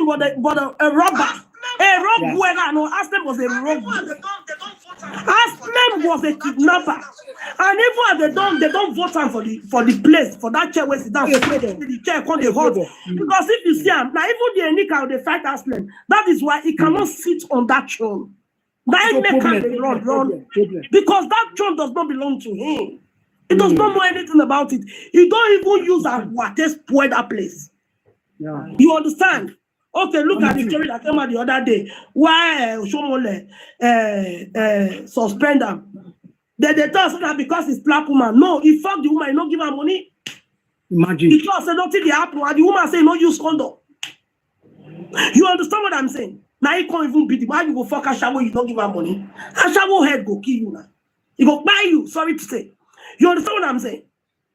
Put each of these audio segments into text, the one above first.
Aslam was a robber. A rob where no Aslam was a robber. Aslam was a kidnapper. And even at they don't vote for the place, for that chair where sit down. The chair can't they vote. Because if you see him, now even the Enika they fight Aslam. That is why he cannot sit on that throne. That make him run. Because that throne does not belong to him. He does not know anything about it. He don't even use what they spoil that place. Yeah. You understand? Okay, look at the story that came out the other day. Why Shomole suspend them? They tell us that because it's black woman. No, he fucked the woman, he not give her money. Imagine. He just said nothing happen, and the woman say no use condom. You understand what I'm saying? Now he can't even beat the man. You go fuck Ashawo, you don't give her money. Ashawo head go kill you now. He go buy you. Sorry to say. You understand what I'm saying?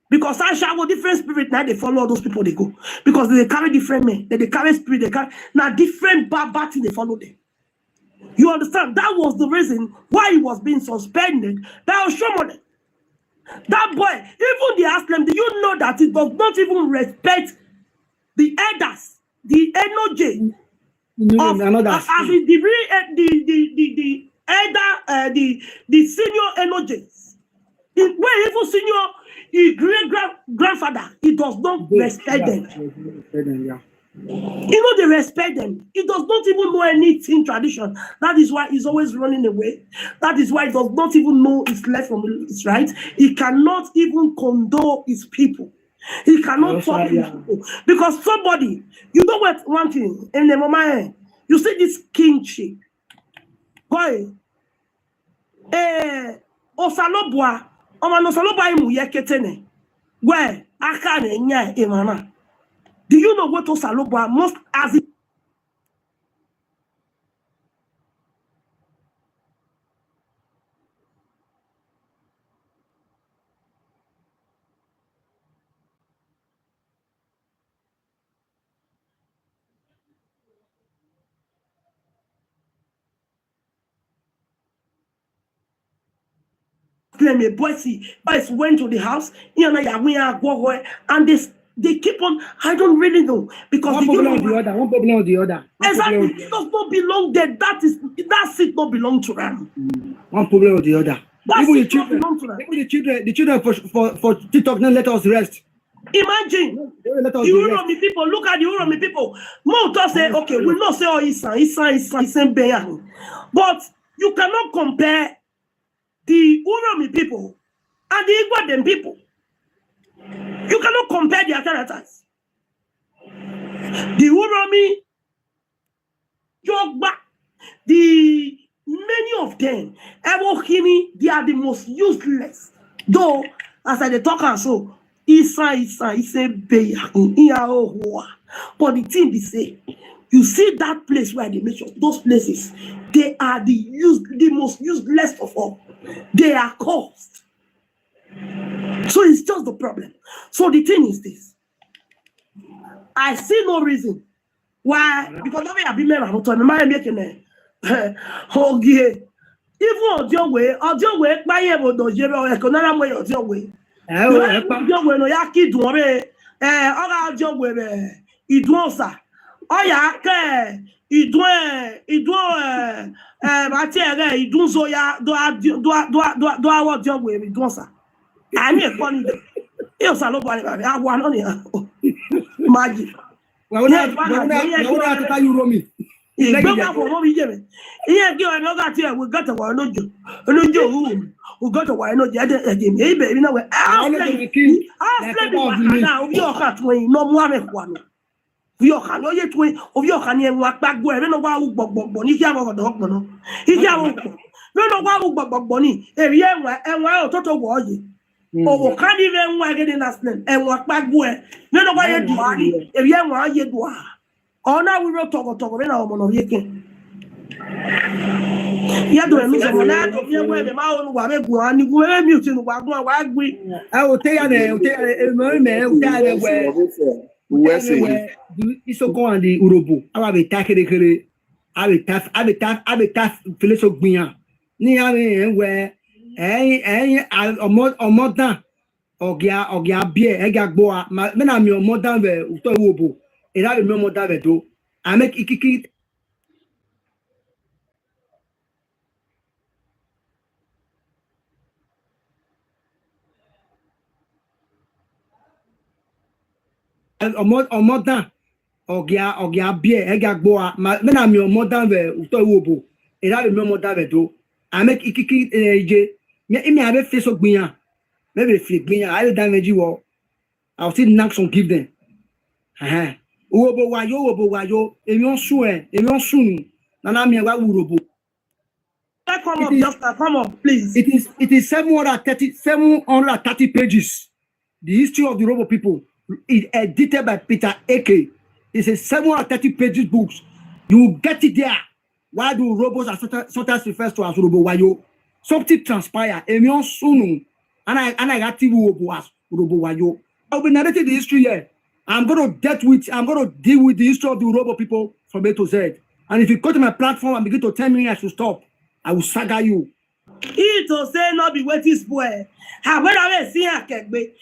Because Ashawo different spirit now they follow all those people they go because they carry different men. They carry spirit. They carry now different bad thing they follow them. You understand? That was the reason why he was being suspended. That was Shomole. That boy, even the Aslam, do you know that it does not even respect the elders, the energy of as the elder, the senior energies. Where even senior, his great-grandfather, he does not respect them. Yeah. You know, they respect them. He does not even know anything tradition. That is why he's always running away. That is why he does not even know his left from his right. He cannot even condole his people. He cannot talk to his people. Because somebody, you know what, one thing, in the moment, you see this kingship. Boy, Osalobwa, Omanosaloba imu yeketene. Where, Akane nya emana. Do you know what Osalobwa must as it? Boys went to the house, and they keep on. I don't really know because one problem on the other. One problem on the other. Exactly, it does not belong there. That seat not belong to them. One problem or the other. Even the children, the children for TikTok now let us rest. Imagine the Urohbo people. Look at the Urohbo people. More say, okay, we not say oh Esan Beyan, but you cannot compare the Urohbo people and the Igbo people. You cannot compare their characters. The Urohbo, Yogba, the many of them, Ewohimi, they are the most useless. Though, as I talk and so, Esan Beyan, but the thing they say, you see that place where they make sure those places, they are the most useless of all. They are caused. So it's just the problem. So the thing is this. I see no reason why, because I have been married, I'm making a even audio way, my able to give a economic way of your way. No yaki do audio way, it was a oh yeah, it do Matiere, it do so ya do what job way with Dosa. I mean, funny. You salo bari bari. I want on here. Magic. Well, not to tell you, Romy. Go for Romy Jimmy. Here, give another tear. We got a one no Joe. No Joe who got a wine no Jada again. Hey, baby, no way. I'll play now. Your heart way, no more one. Your hand, no yet way of your hand and walk back where no one bonnie. He have a dog, no. He have no one bonnie. Every year, and while total was it. Oh, can't even work in Aslan and walk back where no one had money. If you want yet, oh, now we will talk about our Yakin. You have to lose a monad of your way, the mountain, whatever, and you were muting what we. I will tell you, so go on the urohbo. I will attack it. I will tap philosophy. Near where more than Ogia beer, Egagboa, Menam your more than the urohbo. It had no more than the I make ikiki. Omodan ogia beer ega gboa me na mi omodan ve uto urohbo e da mi omodan ve do I make ikiki je me have face ogbiyan me be fi gbiyan I dan meji wo I'll still knock some give them urohbo wayo emi on sun na na mi wa urohbo. Come up, just come up, please. It is 730 pages. The history of the urohbo people is edited by Peter Eke. It's a 730 pages books. You get it there. Why do urohbos are sometimes referred to as urohbo wayo? Something transpire. Emion sunu. And I got urohbo as urohbo wayo. I'll be narrating the history here. I'm going to deal with the history of the urohbo people from A to Z. And if you go to my platform and begin to tell me I should stop, I will saga you. He to say not be waiting spoil. However, we see a kegbe.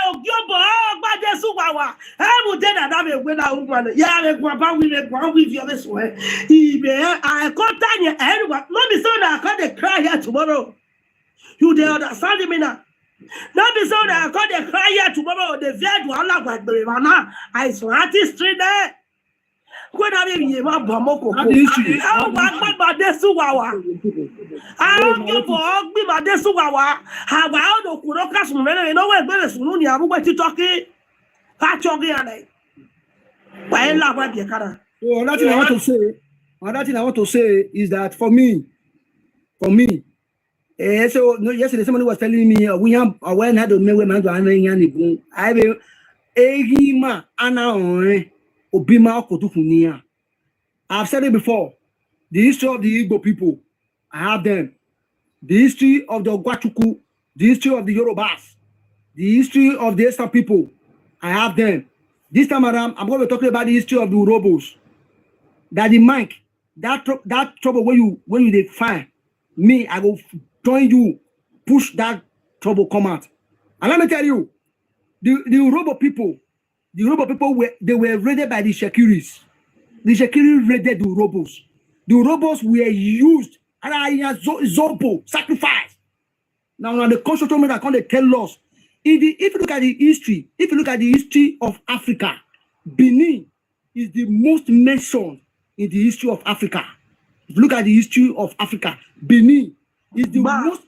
Ogyobo, gbade suwawa. Mu dey na be we na woman. Ya we grandpa we with your this way. I contact you everyone. Not be so that I can't cry here tomorrow. You dey understand me now? Not be so that I can't cry here tomorrow. The vet will not like the man. I saw artistry there. When I mean, you are Bamoko. How about this Suwawa? How you for me, my Desuwawa? How about the Kurokas? You know where Beresuni are going to talk it? Patchogi. Why love what you can? So another thing I want to say is that for me, so no, yesterday somebody was telling me we have when I don't know when I will Egima Ana Obima Kotukunia. I've said it before. The history of the Igbo people, I have them. The history of the Ogwachuku, the history of the Yorubas, the history of the Esan people, I have them. This time around, I'm going to be talking about the history of the urohbos. That the mic, that trouble when you define me, I will join you, push that trouble come out. And let me tell you, the urohbo people were raided by the Shekiris. The Shekiri raided the urohbos. The urohbos were used as zobo, sacrifice. Now the constitution that can't tell us. If you look at the history of Africa, Benin is the most mentioned in the history of Africa. If you look at the history of Africa, Benin is the most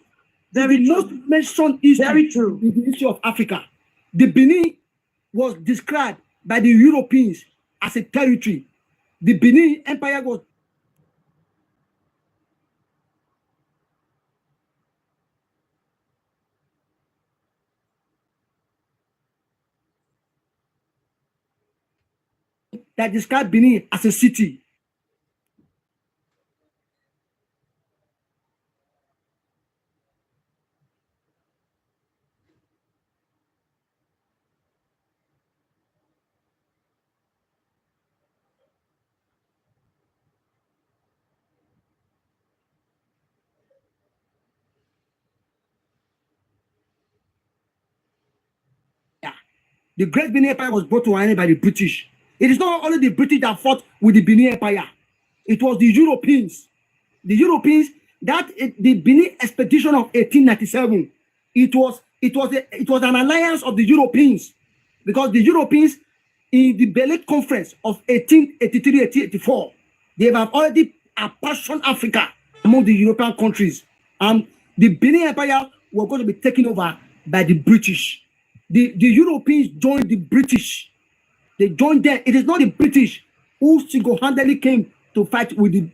mentioned history in the history of Africa. The Benin was described by the Europeans as a territory. The Benin Empire was that described Benin as a city. The Great Benin Empire was brought to an end by the British. It is not only the British that fought with the Benin Empire. It was the Europeans. The Europeans, the Benin expedition of 1897, it was an alliance of the Europeans, because the Europeans in the Berlin Conference of 1883-1884, they have already apportioned Africa among the European countries. The Benin Empire was going to be taken over by the British. The Europeans joined the British. They joined them. It is not the British who single-handedly came to fight with the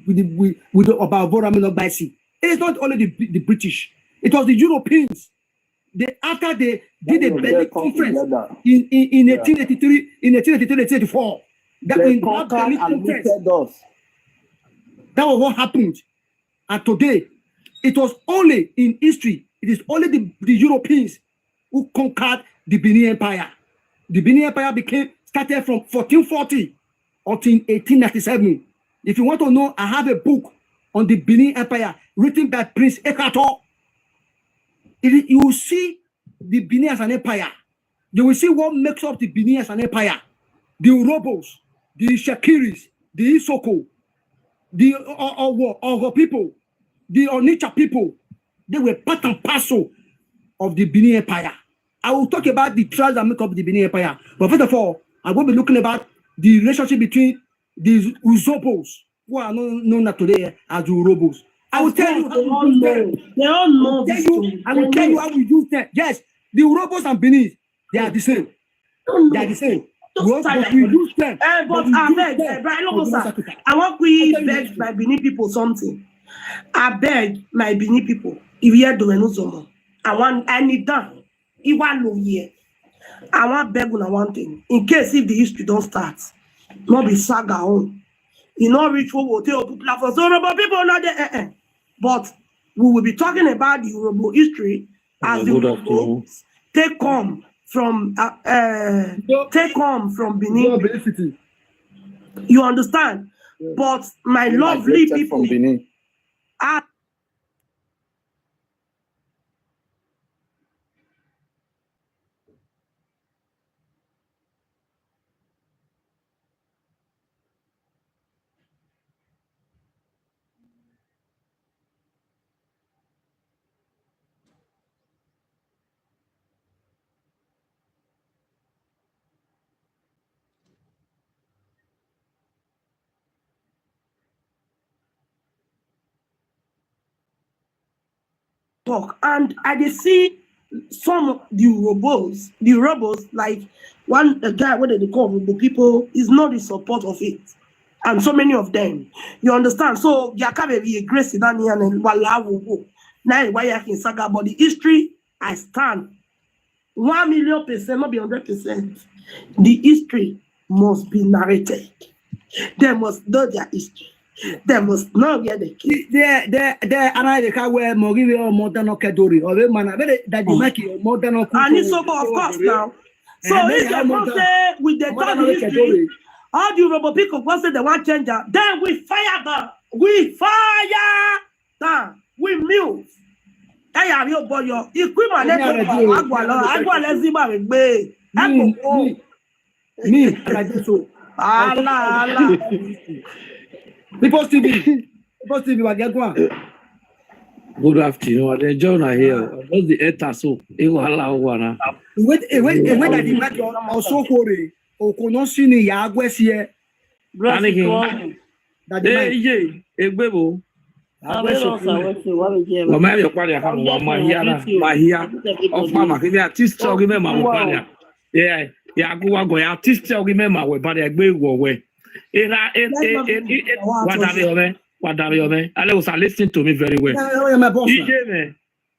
Obaboramino by sea. It is not only the British. It was the Europeans. After they did a Berlin conference in 1883, in 1884, that was what happened. And today, it was only in history. It is only the Europeans who conquered the Benin Empire. The Benin Empire started from 1440 until 1897. If you want to know, I have a book on the Benin Empire written by Prince Ekator. You will see the Benin as an empire. You will see what makes up the Benin as an empire. The urohbos, the Shakiris, the Isoko, the Ogo people, the Onitsha people, they were part and parcel of the Benin Empire. I will talk about the tribes that make up the Benin Empire. But first of all, I will be looking about the relationship between these usurpers, who are known today as the urohbos. I will tell you how we use them. They all know this. I will tell you how we use them. Yes, the urohbos and Benin, they are the same. They are the same. But we use them. But I beg, I want we beg my Benin people something. I beg my Benin people. If you are doing no I need that. If I know here, I want beg on one thing. In case if the history don't start, not be saga on. You know, rich people will tell people for urohbo people not there. But we will be talking about the urohbo history as the urohbos take come from Benin. You understand? Yeah. But my lovely people from Benin. talk and I dey see some of the urohbos like one guy what they call urohbo people is not the support of it, and so many of them, you understand. So Yakabe be a grace in that and Walawo now why I can saga, but the history I stand 1,000,000%, not be 100%. The history must be narrated. They must know their history. They must know where they came. They where Moriwe or modern Kedori or man that you make modern and it's of course now. So if they say with the third history, all the urohbo people say they want change that, then we fire them. We fire them. We mute. Hey, are you boy? Equipment me, like this. Allah. People TV, what get one. Good afternoon. The Jonah here. What's the eta so? Wait, that you make also for it. O konosi ni ya agwesie. Egbebo. Mama yo kwale ha mo mahia of mama ke artist ogi me ma mo kwale. Yeah, ya go wa go ya artist ogi me ma we ba de gbe wo we. Ale was listening to me very well.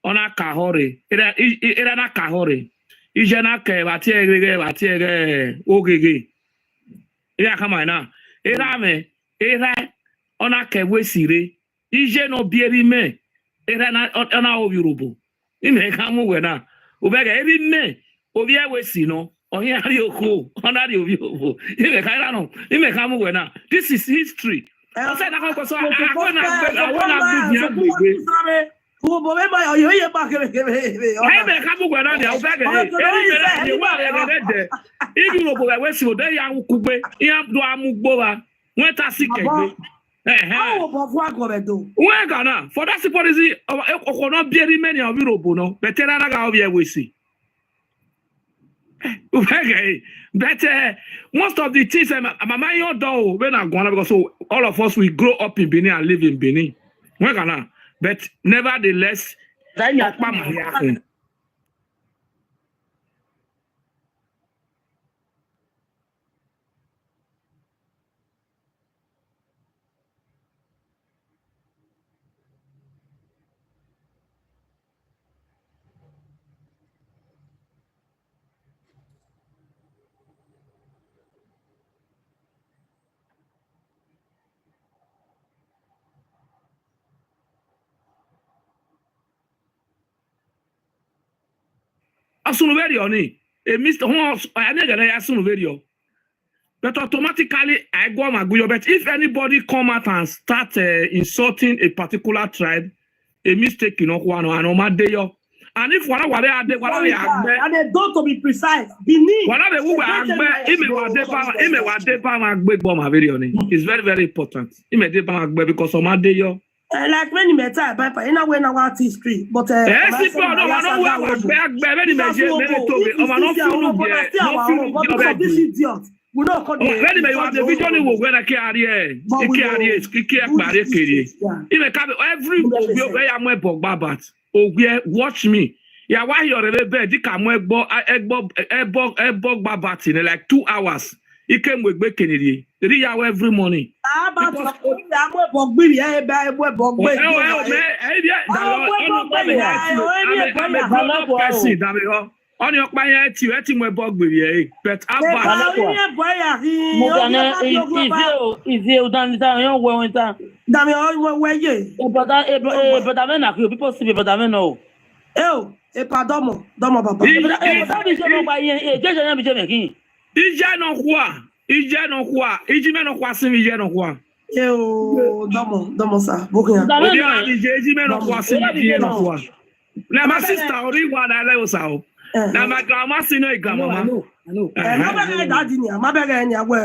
Ona kahore. Era na kahore. Ije na ke batiere ogege. Ira kama na. Era ona ke wesire. Ije no bieri me. Era na ona urohbo. Ime kamu we na. Ubega eri me. Obi wesi no. This is history. For that policy, but most of the things when I'm going because so all of us we grow up in Benin and live in Benin. But nevertheless, but automatically I go my guyo. But if anybody come out and start insulting a particular tribe, a mistake, you know, And if one wale ade wale agbe. And they don't to be precise. Beneath. One of the who agbe ime wade pa agbe bo ma very oni. It's very very important. Ime de pa agbe because some ade yo. Like when you met her, but in a way, now art history. But yes, people don't know agbe very meje this idiot. We don't call when you have the video ni wo when I carry even every where am we bogbabat ogbe watch me ya why you rebe bed ka mo egbo gbabat in like 2 hours he came with keniri 3 hours every morning on your paya ti mo bog be here but aba easy o dan ta yon we won ta dami o we ye but amen na people see but amen no e pardon domo baba e bi se mo gba yen e je yan bi je me kin ije no kwa ijime no kwa sin ije no kwa domo sa bokin odi abi je ijime no kwa sin ije no kwa na my sister ori wa na le o sa o na my grandma sin no grandma I know. Daddy ni amabere ni agwe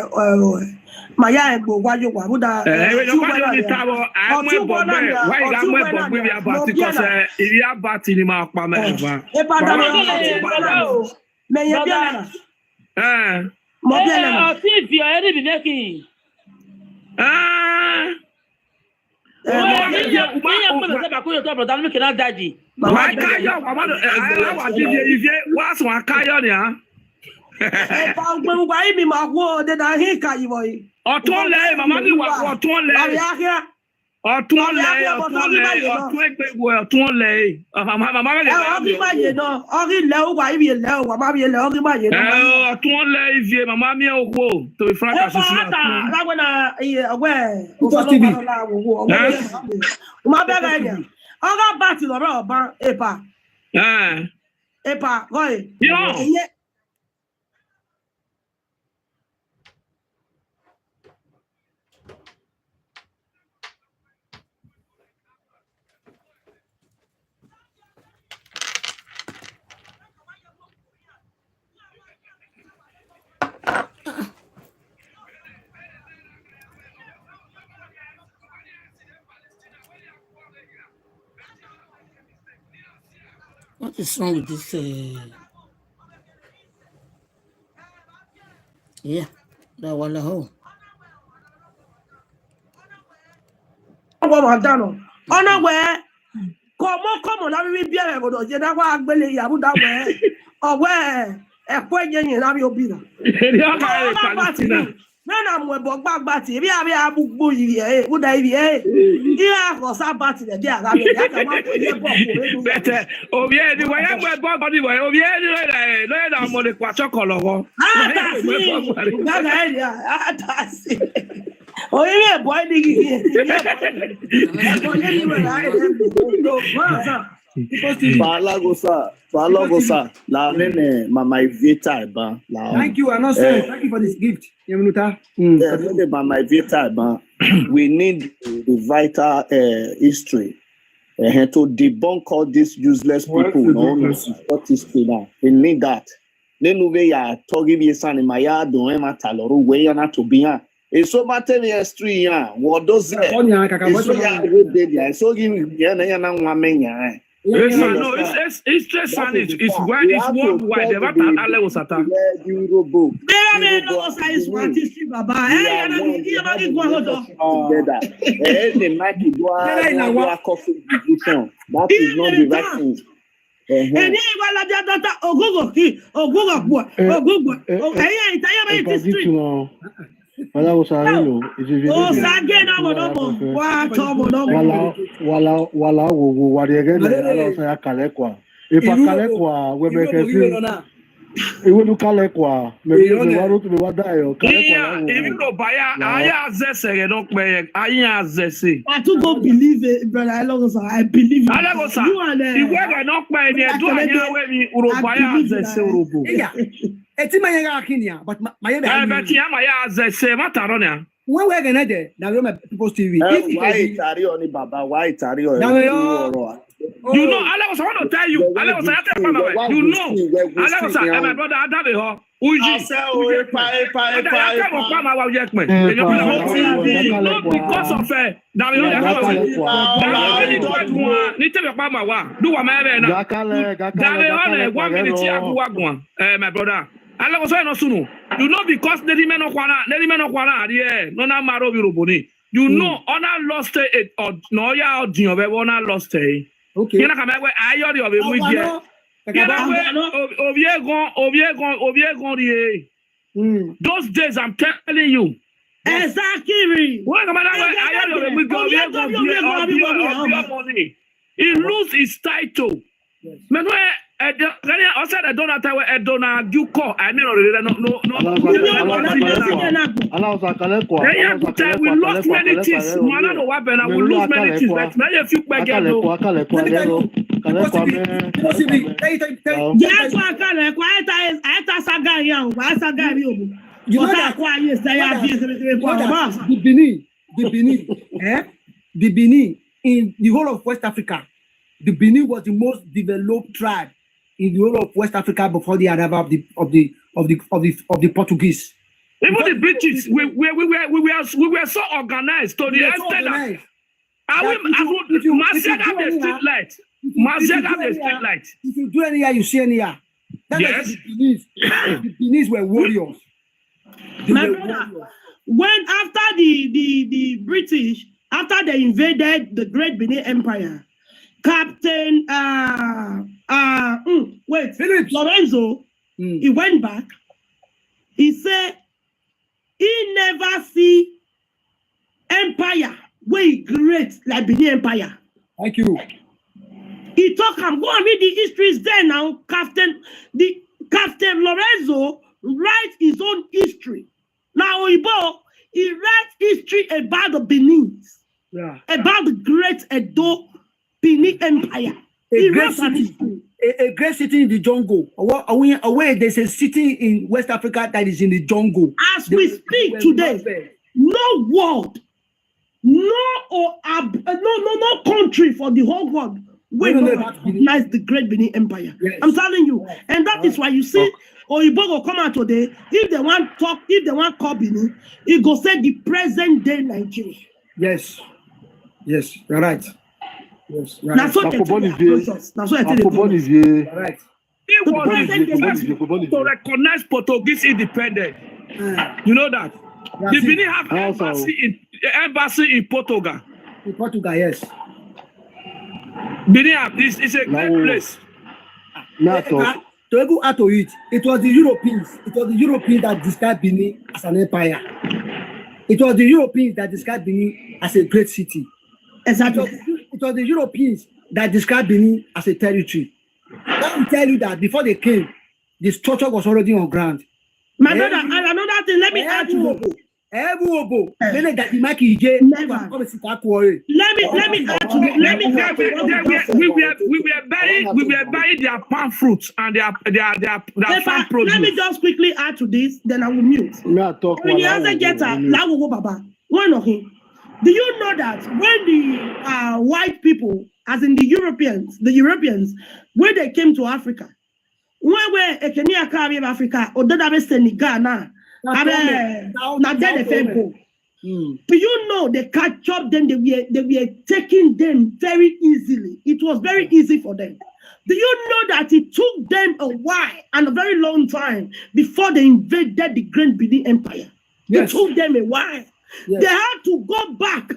maya egbo gwajo gwa buda no kwa ni tawo ai mo bo be why ga mo bo be bi about because iri about ni ma pa me ba e pada me ye bi na mo bi na si fi o eri bi making why can you I want you what's one kayo ni ah e pa gbe gba ibi ma wo de da hin ka yiwo yi ọ̀tún le mama mi wa ọ̀tún le ọ̀tún le mama me le ori ma ye no ori le o wa ibi le o wa ma bi le ori ma ye no ọ̀tún le ivie mama mi ogbo to be frank as you la gona ogwe o fa lo la wo ma be ga nya oga bat lo ro ba epa goy What is wrong with this? Yeah, that one the hole. Ona we komo na bi bia e bodo je na wa agbele ya bu da we owe e ko eyin na bi obi na na mo bo gbagba ti bi abi abugbo yiri e bu da ibi dia ko sa bat de dia ga bi ya ka ma ko ye bo ko bete obi e ni we ya gbe bo body we obi e ni lo na mo le kwa chokologo si oye boy digi Balagosa, la nene mama Vita ba. Thank you, and also thank you for this gift. Mama Vita ba. We need the vital history to debunk all these useless people. No, what is now? We need that. Then we ya talking Esan in my yard. Don't ever tell or we are not to be here. It's so much history. What does it? So give me no, it's just Spanish. It's wide. It's worldwide. Never thought Allah was attacked. Urohbo. That is not the right thing. Wala usarelo wala wo wariegele ala sa kalekwa ifa kalekwa webekesi iwelu kalekwa me waro to be wadayo kalekwa even baya aya azese no pe aya azese I too don't believe it brother I believe it Alagosa iwe no pe ni edu anya we mi urobaya azese urobo Eti manya akinia, but my but ya maya azese mataro na when we get there, now we people TV. Why tari oni baba? Why tari oni? You know, I want to tell you. You know, my brother, I have a because of my brother. You know, because the men of Kwana, no, na maro biroboni. You know, honor lost it or no, ya or honor lost it. Okay. You know, come away. I already have a week. Those days, I'm telling you. Exactly. He lose his title. Man, I said I don't have to I don't do call. I mean, we lost many things. We lose many things. But now you feel back again. Yes, the Benin in the whole of West Africa, the Benin was the most developed tribe in the whole of West Africa before the arrival of the Portuguese. Even the British, we were so organized to the extent that if you do any year, you see any year. Yes. The Benin were warriors. When after the British, after they invaded the Great Benin Empire, Captain Lorenzo, he went back. He said he never see empire way great like Benin Empire. Thank you. He talk, I'm going to read the histories there now. Captain Lorenzo writes his own history. Now Oyibo, he writes history about the Benins, about the great Edo Benin Empire. A great city in the jungle. Away there's a city in West Africa that is in the jungle. As we speak today, no world, no country for the whole world will recognize the Great Benin Empire. Yes. I'm telling you, and that is why you see Oyibo go come out today. If they want talk, if they want call Benin, it go say the present day Nigeria. Yes, you're right. Yes, right. That's what that's what I tell you. Right. To recognize Portuguese independence. You know that. The Benin have embassy in Portugal. In Portugal, yes. Benin have this is a great place. To able add to it, it was the Europeans. It was the Europeans that described Benin as an empire. It was the Europeans that described Benin as a great city. Exactly. It was the Europeans that described Benin as a territory. Let me tell you that before they came, the structure was already on ground. My brother, another thing, let me add to you. Let me add to we were buying their palm fruits and their farm produce. Let me just quickly add to this, then I will mute. When you answer one of him. Do you know that when the white people, as in the Europeans, when they came to Africa, when we Kenya came Africa, or that was Senegal now, do you know they captured them? They were taking them very easily. It was very easy for them. Do you know that it took them a while and a very long time before they invaded the Great Benin Empire? Yes. It took them a while. Yes. They had to go back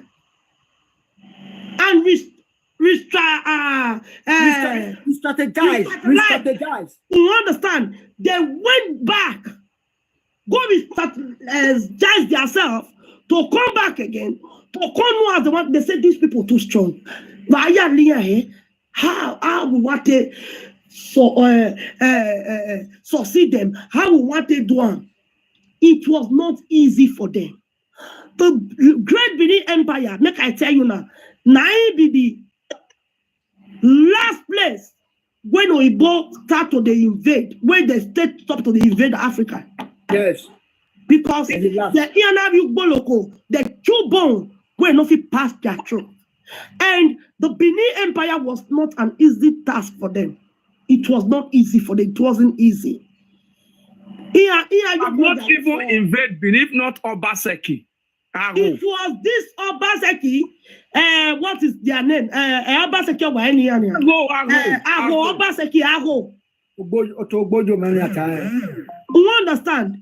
and re-strategize. You understand? They went back, go re-strategize themselves to come back again, to come as the one. They said these people too strong. How we want to succeed them? How we want to do them? It was not easy for them. The Great Benin Empire, make I tell you now be the last place when Oyibo start to invade, when the state stop to invade Africa. Yes. Because the Boloko, the two bone will not pass their throat. And the Benin Empire was not an easy task for them. It was not easy for them. It wasn't easy. I'm not even invade Benin, if not Obaseki. It was this Obaseki. What is their name? Obaseki Ago. Obaseki Ago. You understand?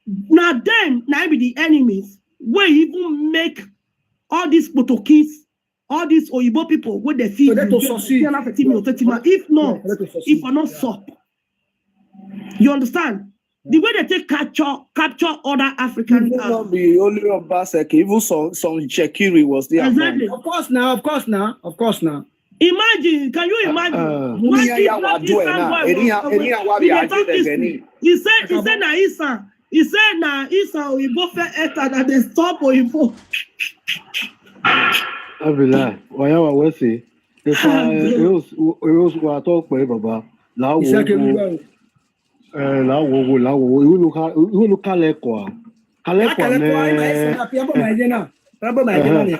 Now them, now be the enemies. We even make all these Portuguese, all these Oyibo people with the feed. If not, if we're not stop. You understand? The way they take capture other African. Not be only Obaseki, even some Chekiri was there. Exactly. Of course now. Imagine, can you imagine? He said na Esan. He said na Esan Oyibo fe eta that they stop Oyibo. Abila, waya wa wesi. If I was talk by Baba. Now you look Kalekwa.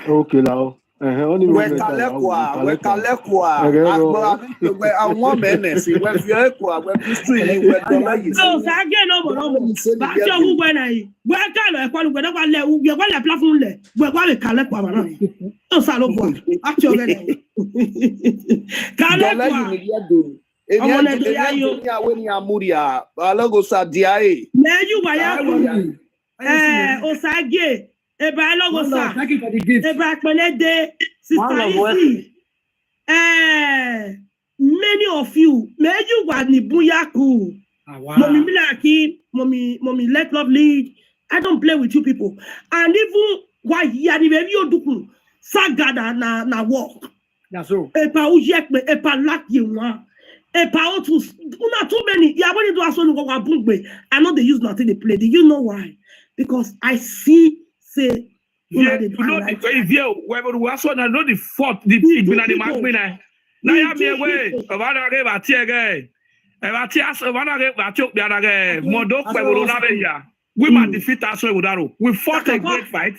Okay, now. We Kalekwa. I want menace. We Fiekwa. We history. We Dollar. No, ça again no. Parce que vous voyez, vous allez quoi, vous allez vous allez plafond le. Vous allez Kalekwa maintenant. On ça le voit. Actuellement. Kalekwa. Osage, eba logosa, eba kwenede, sister isi. Many of you, may you wani buyaku. Mommy Milaki, mommy let love lead. I don't play with you people. And even why ya ni baby oduku, sagada na walk. That's all. Epa ujekme, epa laki wa. Epa otu, una too many. Ya when you do aso nuko wa bungbe. I know they use nothing they play. Do you know why? Because I see, say, yeah, you know the view where we also know the fault, the been the magmina. Now you have me away. Avana gave a tear gay. Avatias, Avana gave a choke the other gay. Mondo, we might defeat us with Aro. We fought a great fight.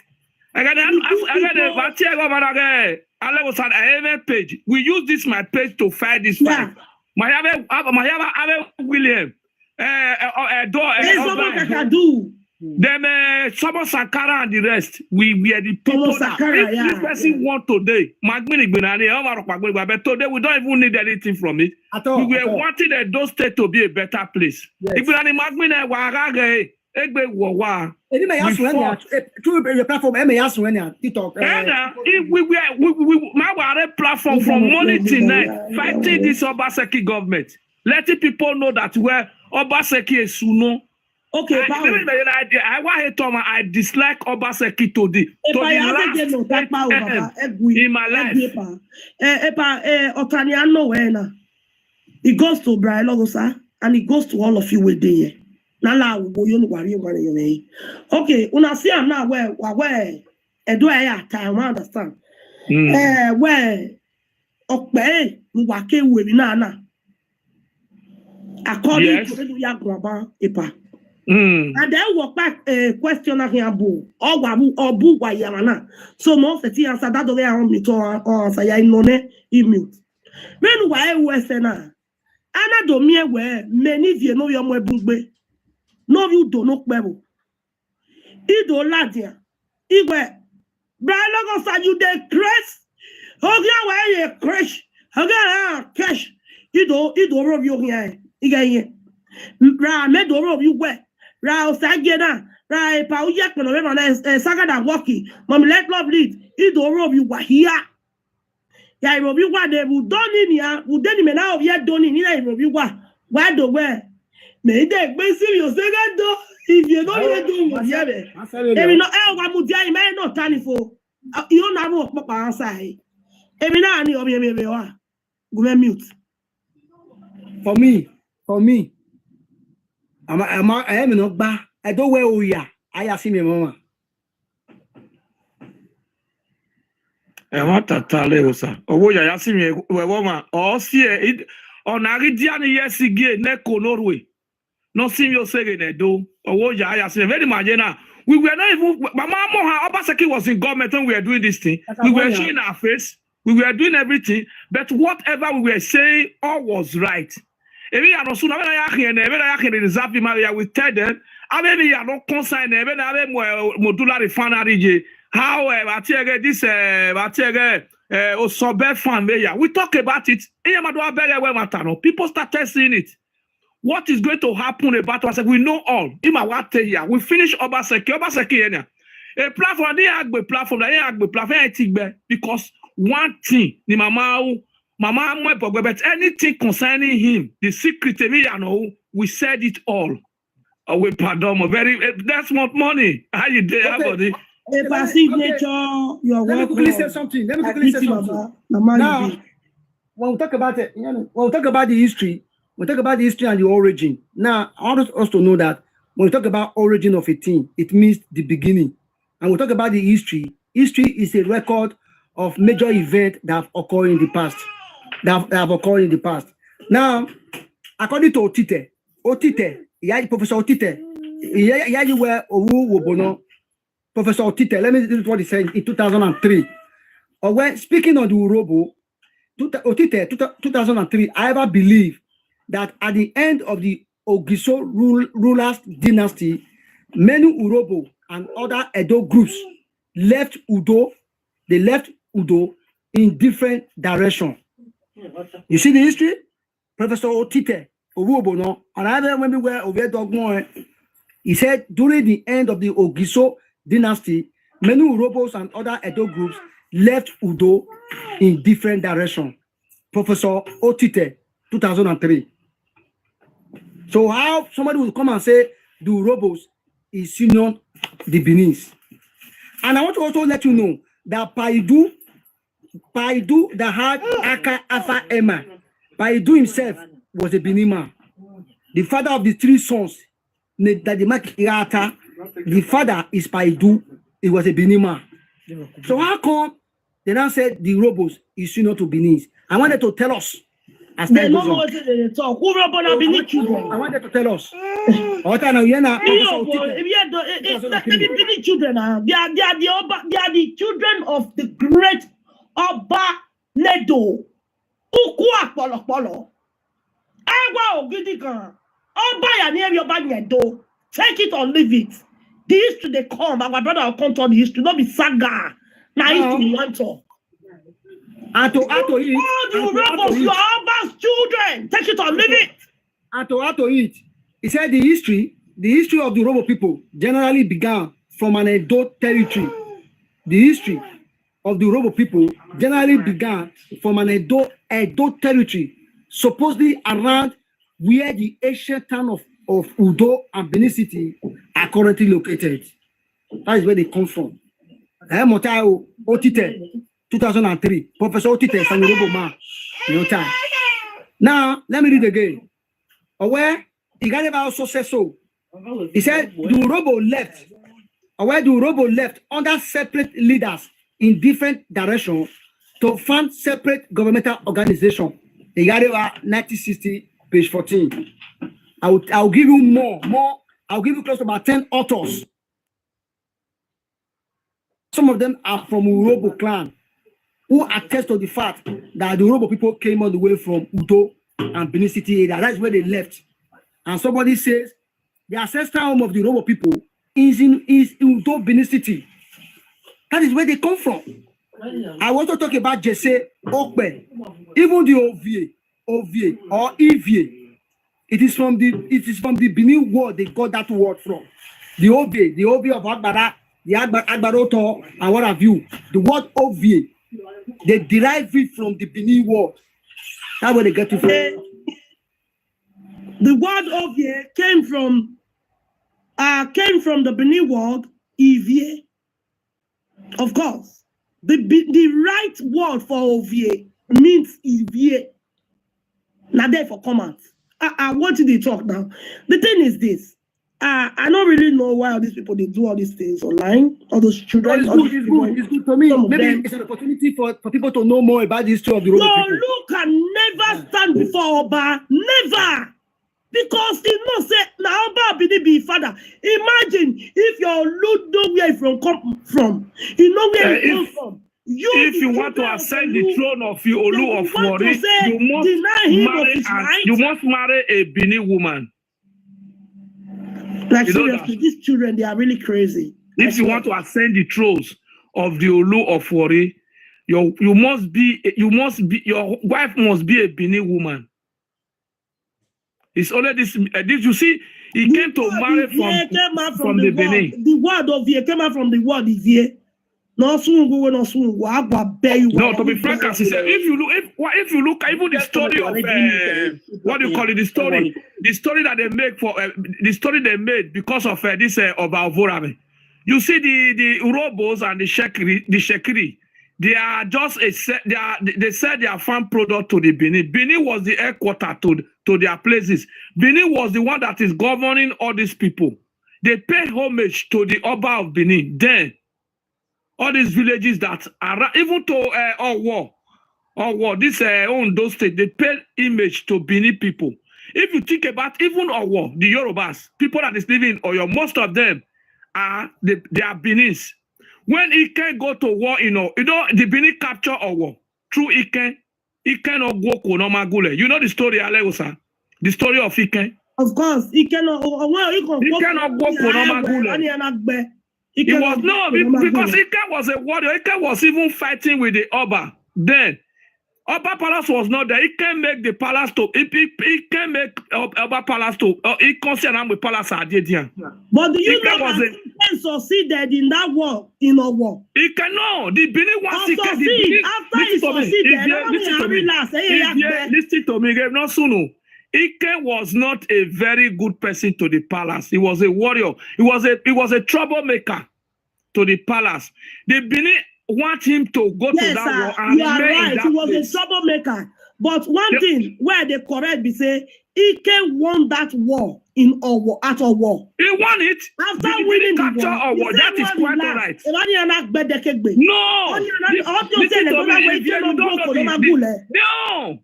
I got a tear over again. I was on a page. We use this my page to fight this fight. My William. Them Somo Sankara and the rest, we are the people. This person want today, but today we don't even need anything from it. We were wanting those states to be a better place. If we are in Magmina, we platform from morning till night fighting this Obaseki government, letting people know that where Obaseki is Suno. Okay, I dislike Obaseki to the last in my life. It goes to Brian Logosa and it goes to all of you with there. Okay, una see am now where do I time I understand? Where okay, wake we na according to the Yagraba Epa. And then walk back question here boo or boo by Yamana. So most of the answer that way on me to say I know ne mute. When why Western Anna do me where many of you know your more bungbe. No you do no kwebo. Ido ladia. Igwe. Brian Logosa you the crash. Okay, why you crash? Okay, cash. Ido rob you here. Igaye. Bra me do rob you where. Ra Osagena, Ra pa uyak no me na sagada walkie. Mom let love lead. Ido rob you wa here. Ya rob you wa de bu doni ni a, bu deni me na of ye doni ni na rob you wa. Why do where? Me de gbe serious do. If you don't even do you be. Emi no wa mu dia me no tanifo. You na mo papa answer. Emi na ni obi me wa. Go mute. For me. I am not bad. I don't wear Oya. I see me, mama. I want to tell you, sir. Oh, yeah, see me, woman. Oh, see it on Aridian, yes, again, Neko Norway. No, see you saying it, do. Oh, yeah, I see very much. We were not even. Mama Obaseki was in government when we were doing this thing. We were showing our face. We were doing everything. But whatever we were saying, all was right. We tell them, modular refinery. How this we talk about it. People started seeing it. What is going to happen about us? We know all. We finish Obaseki. A platform, because one thing, the mama, but anything concerning him, the secret, we said it all. We pardon, that's what money. How you do, everybody? Signature, you're Let me welcome. quickly say something. Now, when we talk about it, when we talk about the history, we talk about the history and the origin. Now, I want us to know that when we talk about origin of a thing, it means the beginning. And we talk about the history. History is a record of major events that have occurred in the past. Now, according to Otite, Professor Otite, Professor Otite, let me read what he said in 2003. Or when speaking of the urohbo, Otite, 2003, I ever believe that at the end of the Ogiso rulers dynasty, many urohbo and other Edo groups left Udo. They left Udo in different directions. You see the history? Professor Otite, no, and I when we were over Dogmo, he said during the end of the Ogiso dynasty, many urohbos and other Edo groups left Udo in different directions. Professor Otite, 2003. So how somebody will come and say the urohbos is Union the Benin's? And I want to also let you know that Paidu that had Aka Afa Emma, Paidu himself was a Benin man. The father of the three sons, the father is Paidu. He was a Benin man. So how come they now said the urohbos is Union to Benin's? I wanted to tell us. They know what they talk. Urohbo na Benin children. I wanted to tell us. Benin children. They are the children of the great Oba Nedo. Ukwa Polo. Ewa Ogidikan. Oba Yaneri Oba Nedo. Take it or leave it. The history they come. My brother will come to the history. Not be saga. Now history want to. All the urohbos, your Oba's children. Take it or leave it. He said the history of the urohbo people generally began from an Edo territory. The history of the urohbo people generally began from an Edo territory, supposedly around where the ancient town of Udo and Benin City are currently located. That is where they come from. Otite, 2003. Professor Otite is an urohbo man. Now, let me read again. Where he also says so. He said the urohbo left under separate leaders in different directions to fund separate governmental organizations. He got it 1960, page 14. I'll give you more. I'll give you close to about 10 authors. Some of them are from urohbo clan, who attest to the fact that the urohbo people came all the way from Udo and Benin City area. That's where they left. And somebody says the ancestral home of the urohbo people is in Udo, Benin City. That is where they come from. I want to talk about Jesse Okbe, even the OVA or EVA. It is from the Benin word they got that word from. The OVA of Agbara, the Agbaroto, and what have you. The word OVA, they derive it from the Benin word. That's where they get it from. The word OVA came from the Benin word EVA. Of course, the right word for OVA means EVA. Now, therefore, comment. I want you to talk now. The thing is this. I don't really know why all these people they do all these things online. All those children. It's good for me. Maybe it's an opportunity for people to know more about the history of the urohbo people. Lulu can never stand before Oba. Never. Because he knows say now Oba be father. Imagine if your Lord know where he come from. He know where he comes from. If you want to ascend the throne of Olu of Wari, you must marry a Benin woman. Like seriously, these children, they are really crazy. If you want to ascend the thrones of the Olu of Wari, your wife must be a Benin woman. It's only this you see, he came to marry from the Benin. The word of Vie came out from the word is here. No, to be frank, as he said, if you look, even the story of what do you call it? The story that they make for the story they made because of this about Vorame. You see the urohbos and the shekiri, they are just they sell their farm product to the Benin. Benin was the headquarter to their places. Benin was the one that is governing all these people. They pay homage to the Oba of Benin. Then all these villages that are even to Owo, this Ondo state, they pay image to Benin people. If you think about even Owo, the Yorubas, people that is living in Oyo, most of them they are Benin's. When Iken go to war, the Benin capture Owo through Iken of Goko no Magule. You know the story, Aleosa? The story of Iken. Of course, Iken of Goko no Magule. It was no, because Iken was a warrior. Iken was even fighting with the Oba. Then Oba Palace was not there. He can make the palace to. He can make Oba Palace to. He considered with palace Adedian. But do you know that Iken succeeded in that war in a war? He cannot. The Benin was succeed after he succeeded. Listen to me, not soon. Iken was not a very good person to the palace. He was a warrior. He was a troublemaker to the palace. The Benin want him to go to that war and you are right. He was place. A troublemaker. But one thing where they correct be say Ike won that war in Owo at Owo. He won it after winning the war. Owo. That is quite all right.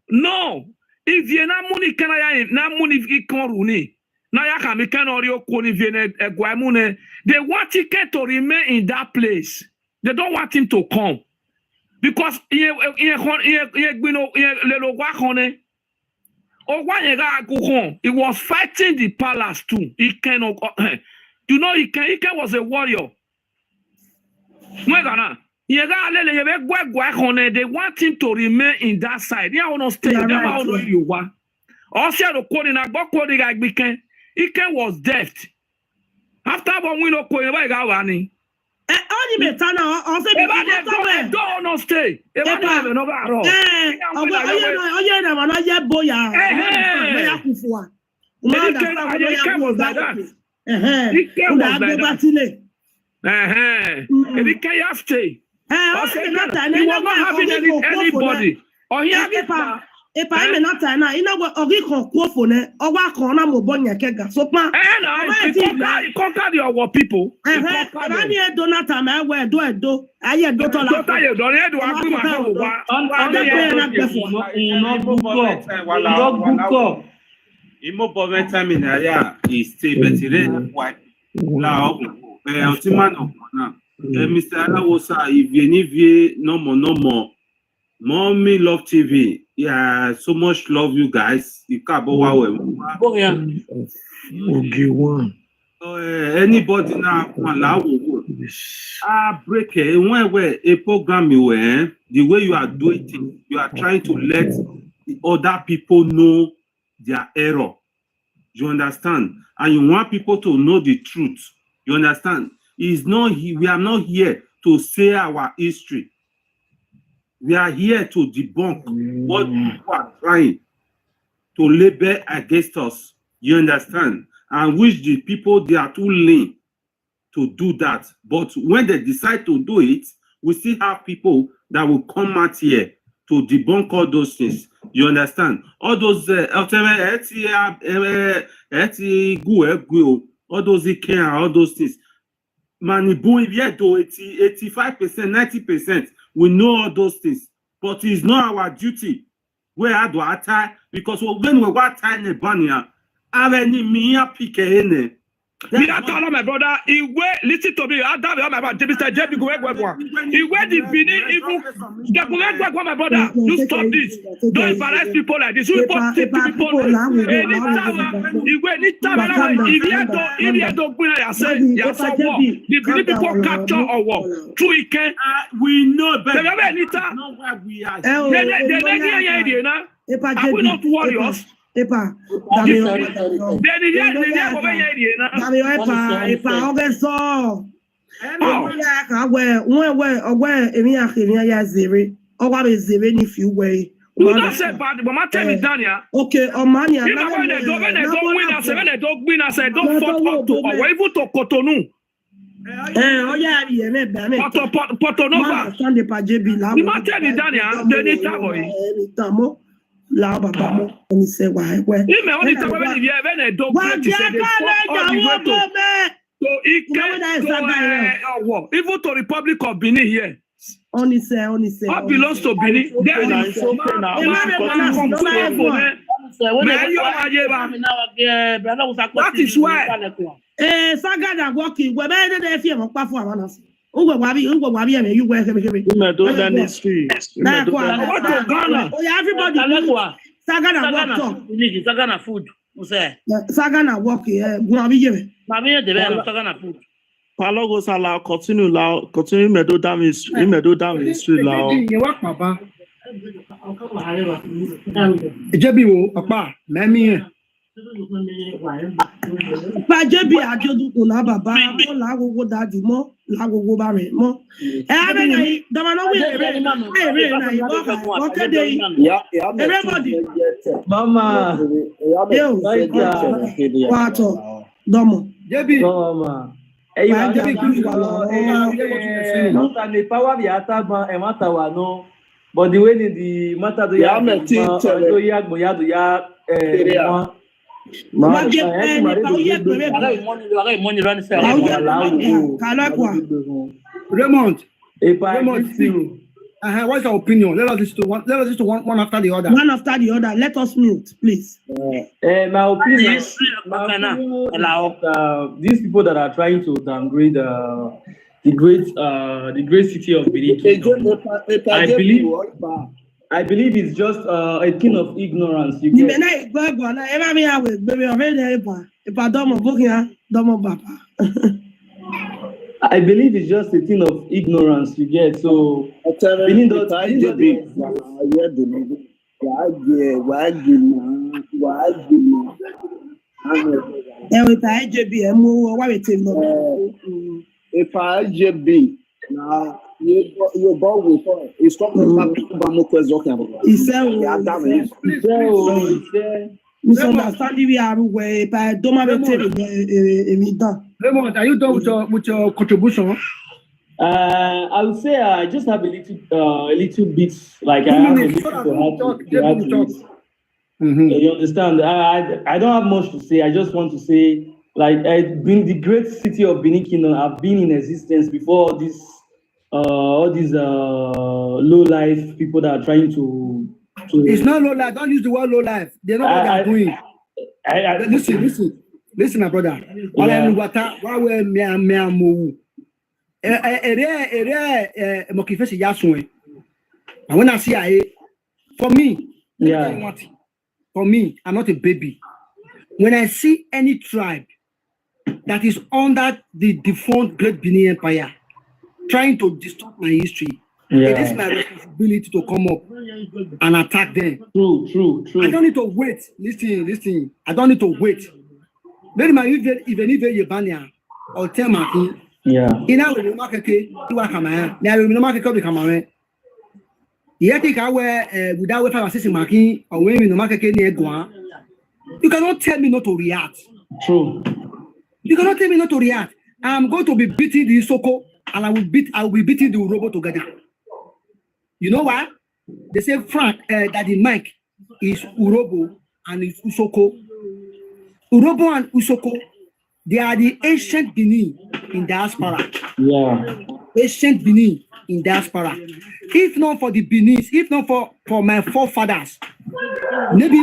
No. If you na money can I na money ikonruni. Na ya ka mi kan ori okoni viene egwamune. They want Ike to remain in that place. They don't want him to come. Because he was fighting the palace too. He cannot. You know, Ike was a warrior. They want him to remain in that side. They want to stay. Ike was deaf. After one we no going don't stay. He was not having anybody. Or he if I am not now, you know what? Ogi kon kuofone, owa kon na mo bonya kega. So pa. He conquered your people. Rani Donata me we do. Aye do to la. Imo boveta minaya is stay betire white. La ultimano na. Mr. Alawosa, if you no more. Mommy Love TV. Yeah, so much love you guys. You can't anybody now break it. When a program the way you are doing it, you are trying to let the other people know their error. You understand? And you want people to know the truth. You understand? We are not here to say our history. We are here to debunk what people are trying to label against us. You understand? And which the people, they are too lame to do that. But when they decide to do it, we still have people that will come out here to debunk all those things. You understand? All those all those things. Manibu, yet 85%, 90%. We know all those things, but it's not our duty. We had to attack because when we were attacking Bania, Areni miya pikene. Me I tell my brother, listen to me. I tell my brother, Mr. JB go work one. The Benin even the work my brother. You stop this. Don't embarrass people like this. You people people. Anytime if you don't bring your say war. The Benin people capture or war. True it can. We know better. They are we not warriors? Epa, you don't say bad, but my tell me Dania. Okay, Omania. Even when they don't win us, when they don't win us, don't fought up to or even to Cotonou. Oh yeah, Portonova. You might tell me Dania, they need to la baba mo oni se wa ewe ni me oni ta when you even a dog to say they so it can even to Republic of Benin here oni se what belongs to Benin there is so that is why Sagada walking we be dey fear mo pa fún àwọn na Ugbo wabi eme you work everybody. Everybody. Sagana walk talk. Sagana food. Sagana walk wabi yeme. Mami de be Sagana food. Palogo sala continue medo damage street lao. You work papa. Ejebi wo papa memi Pa jebi ajodu ko la baba mo la gogo daddy mo la gogo ba re mo e abe na do ma no we re na o ke dey everybody Mama yo wato domo jebi mama jebi no ta me power bi atagban e mata wa no but the way the matter do ya do yagbo ya do ya Raymond, what's your opinion? Let us listen to one after the other. One after the other. Let us mute, please. My opinion these people that are trying to downgrade the great city of Benin. I believe it's just a thing of ignorance. I believe it's just a thing of ignorance you get. So Benin you go with it's talking about no question. Misunderstanding we are where by Doma Raymond, are you done with your contribution? I would say I just have a little bit like I have a little to add to it. You understand? I don't have much to say. I just want to say like the great city of Benin Kingdom have been in existence before this. All these low life people that are trying to it's not low life. Don't use the word low life. They know what they're doing. Listen, my brother. And when I see for me, I'm not a baby. When I see any tribe that is under the defunct Great Benin Empire trying to distort my history, it is my responsibility to come up and attack them. True. I don't need to wait. Listen. I don't need to wait. Even if you ban or tell me, in our market, you are coming. Now we market come coming. Yet take our without without assessing marking or when the market near Guan. You cannot tell me not to react. True. You cannot tell me not to react. I'm going to be beating the Soko. And I will be beating the urohbo together. You know why? They say Frank that the Mike is urohbo and is Usoko. Urohbo and Usoko, they are the ancient Benin in diaspora. Yeah. Ancient Benin in diaspora. If not for the Benin, if not for my forefathers, maybe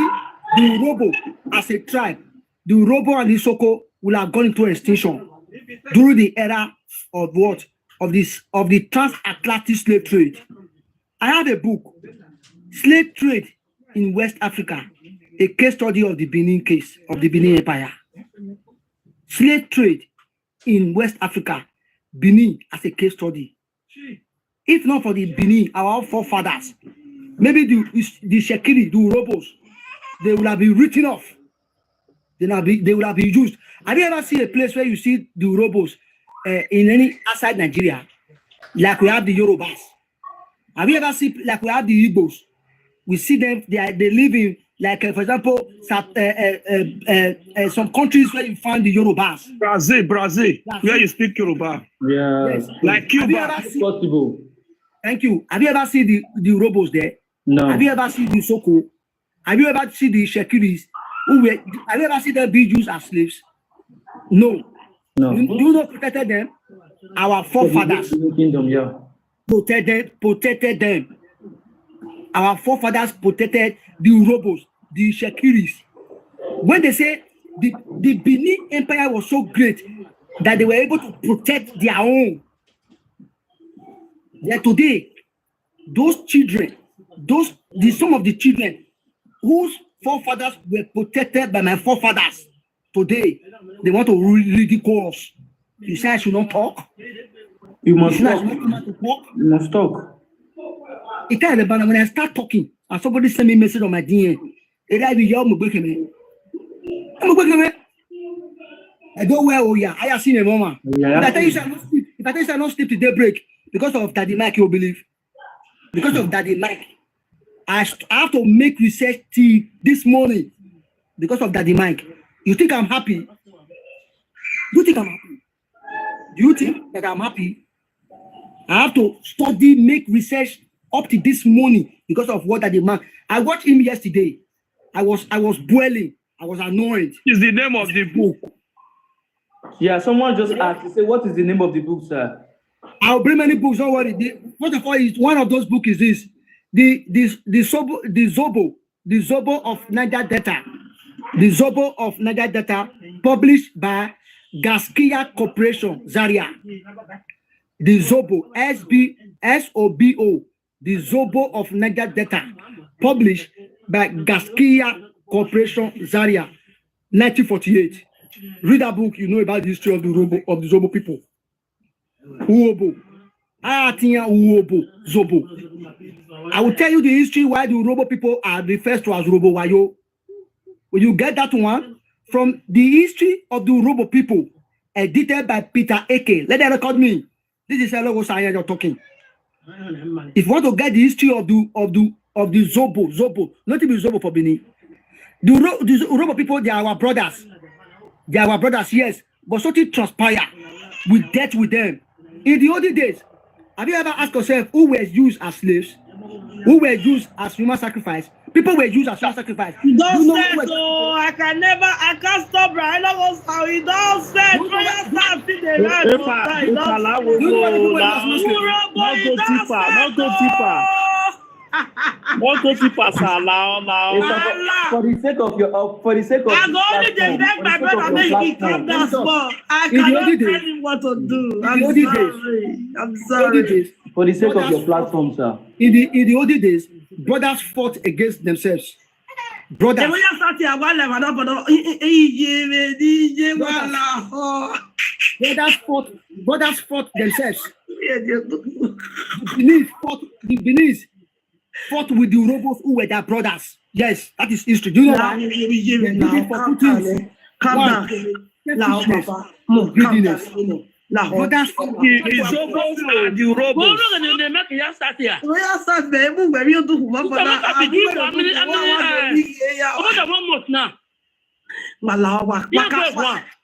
the urohbo as a tribe the urohbo and the isoko will have gone into extinction during the era of what? Of the transatlantic slave trade. I have a book, Slave Trade in West Africa, a case study of the Benin case, of the Benin Empire. Slave trade in West Africa, Benin as a case study. If not for the Benin, our forefathers, maybe the Shekiri, the Urobos, they will have been written off. They will have been used. Have you ever seen a place where you see the Urobos in any outside Nigeria, like we have the Yorubas? Have you ever seen like we have the Igbos? We see them. They live in like for example, some countries where you find the Yorubas. Brazil, where you speak Yoruba. Yeah. Yes. Like Cuba. Possible. Thank you. Have you ever seen the Urobos there? No. Have you ever seen the Soko? Have you ever seen the Shekiris? Have you ever seen them be used as slaves? No. No. Do you not protected them? Our forefathers Kingdom, yeah. protected them. Our forefathers protected the Urobos, the Shekiris. When they say the Benin Empire was so great that they were able to protect their own. Yet today, those children, some of the children whose forefathers were protected by my forefathers, today they want to ridicule us. You say I should not talk. You must talk. You must talk. When I start talking, and somebody send me a message on my DM, I go where oh yeah, I have seen a mama. If I tell you I not sleep to daybreak because of Daddy Mike, you believe. Because of Daddy Mike, I have to make research till this morning because of Daddy Mike. You think I'm happy? Do you think I'm happy? Do you think that I'm happy? I have to study, make research up to this morning because of what Daddy Mike. I watched him yesterday. I was boiling. I was annoyed. Is the name of the book? Yeah, someone just asked. He said, "What is the name of the book, sir?" I'll bring many books. Don't worry. First of all, one of those books is this: the Zobo of Niger Delta, the Zobo of Niger Delta, published by Gaskia Corporation Zaria. The Zobo SOBO, the Zobo of Niger Delta, published by Gaskia Corporation Zaria, 1948. Read that book, you know about the history of the Zobo people. Urohbo. Urohbo, Zobo. I will tell you the history why the Urohbo people are referred to as Urohbo Wayo. When you get that one from the history of the Urohbo people, edited by Peter Eke. Let them record me. This is Hello Science you're talking. If you want to get the history of the Zobo, not even Zobo for Benin. The Urohbo people, they are our brothers. They are our brothers, yes. But something transpired. We dealt with them. In the olden days, have you ever asked yourself who were used as slaves? Who were used as human sacrifice? People were used as human sacrifice. Don't say so. I can't stop right now. How he don't say so. Not go deeper, sir. Now. For the sake of. I'm only the beg my brother make me come down small. I cannot tell him what to do. I'm sorry. For the sake of your platform, sir. In the olden days, brothers fought against themselves. Brothers fought themselves. The Benin fought with the Urobos who were their brothers. Yes, that is history. Do you know why? Calm down. Greediness. Brothers fought The Zobos and the Urobos.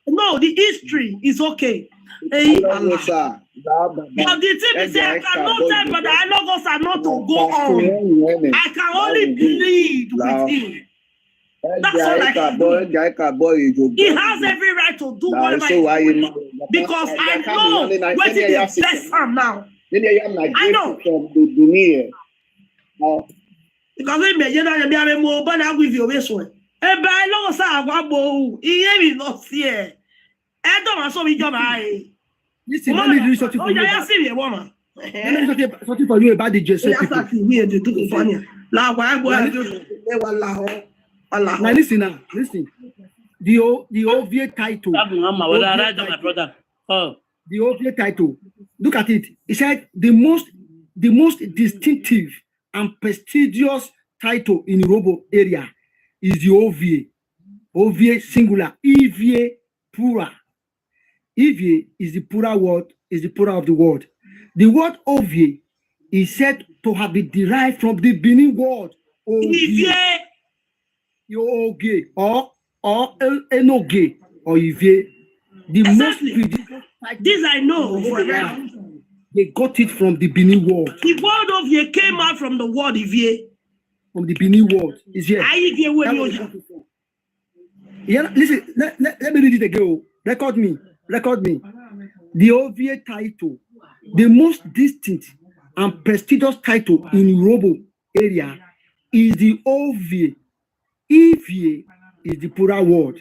No, the history is okay. Hey, Allah. But the thing is, I cannot tell, but I know us are not to go on. I can only plead with him. That's all I can do. He has every right to do whatever he wants. Because I know what it is best for now. I know. Because we may not be able to with your way. by long sa wabo. Iye mi no fear. I don't so we job I. Listen, let me do something for you. I see me woman. Let me do something for you about the Jesuit people. We do to funny. La wabo. Now listen now, listen. The OVA title. My brother. Oh. The OVA title. Look at it. It said the most distinctive and prestigious title in Urohbo area is the OVA. OVA singular. EVA plural. EVA is the plural word, is the plural of the word. The word OVA is said to have been derived from the Benin word OVA. Oge or enoge or Ive. The Exactly. most This I know. They got it from the Benin word. The word of ye came out from the word Ivie. From the Benin word. Is here. Yeah, listen, let me read it again. Record me. The OVA title, the most distinct and prestigious title in Urohbo area is the OVA. EVA is the plural word.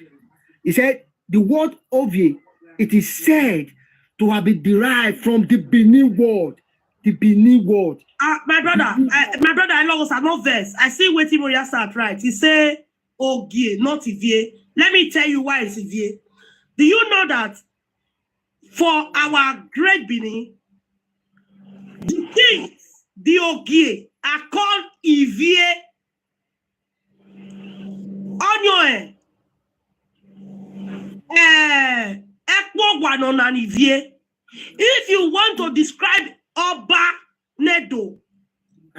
He said the word OVA, it is said to have been derived from the Benin word. The Benin word. My brother, I lost no verse. I see what Timoria start right. He say Ogie, not Ivie. Let me tell you why it's Ivie. Do you know that for our great Benin, the kings, the Ogie, are called Ivie. Onyoe. If you want to describe Oba Nedo,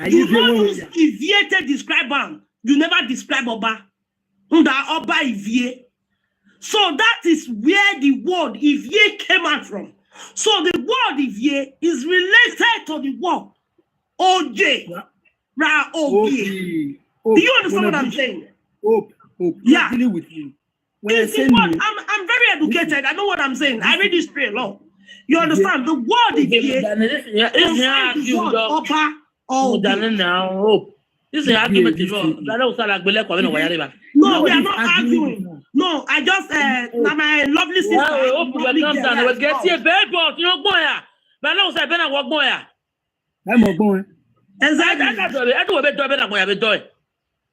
you don't use Ivie to describe him. You never describe Oba. Under Oba Ivie. So that is where the word Ivie came out from. So the word Ivie is related to the word Oje. Ra Ogie. Do you understand what I'm saying? Hope. Yeah. Dealing with you. I'm very educated. I know what I'm saying. I read this straight law. You understand? The word is here. This is argument. No, we are not arguing. No, I just my lovely sister.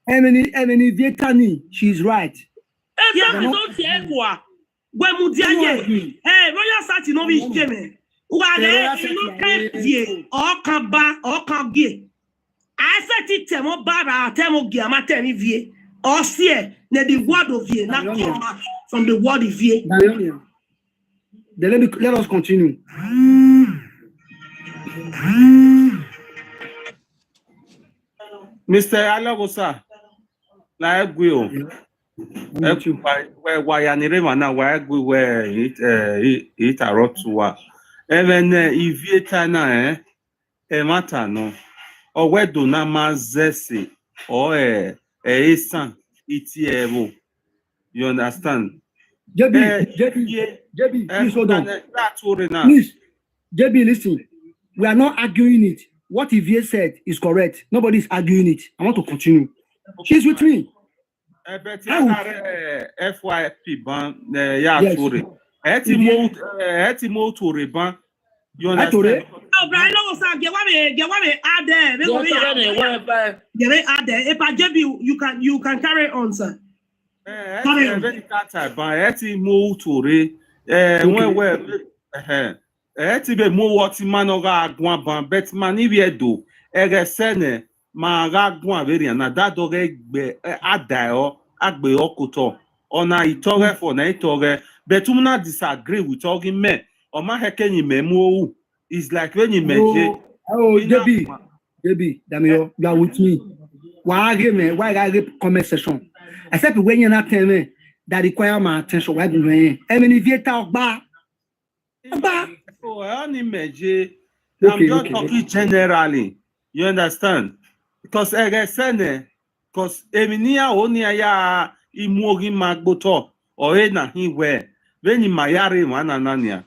Emily Vietani, she's right. Royal Sati no be shame. Wale no can vie or can ba or can vie. I said it temo bara temo gia mateni vie or see na the word of vie na come from the word of vie. Then let us continue. Mr. Alagosa, like we why ya nire mana why we were it arotua even ivieta na mata no or where do na mazesi or Esan itiebo. You understand? JB, please hold on. Please, JB, listen. We are not arguing it. What Ivie said is correct. Nobody is arguing it. I want to continue. She's with me. FYP ban ya tore. Eti mo tore ban. You understand? Oh, Brian, no, sir. Get what me add there. If I give you can carry on, sir. Eti mo tore. Eti be mo wati manoga agwan ban bet mani viedo. Sene ma agwan very na that doge be adayo agbe okoto. Ona itore for na itore. Betumna disagree with talking me. Oma hekeni memo. It's like when you mention. JB, Damio, you are with me. Why I comment section? Except when you're not telling me that require my attention. Why do you? I mean, if you talk about. So I only measure. I'm just talking generally. You understand? Because I said, because Eminia only ya imogi magboto or na he where when you mayari mananania,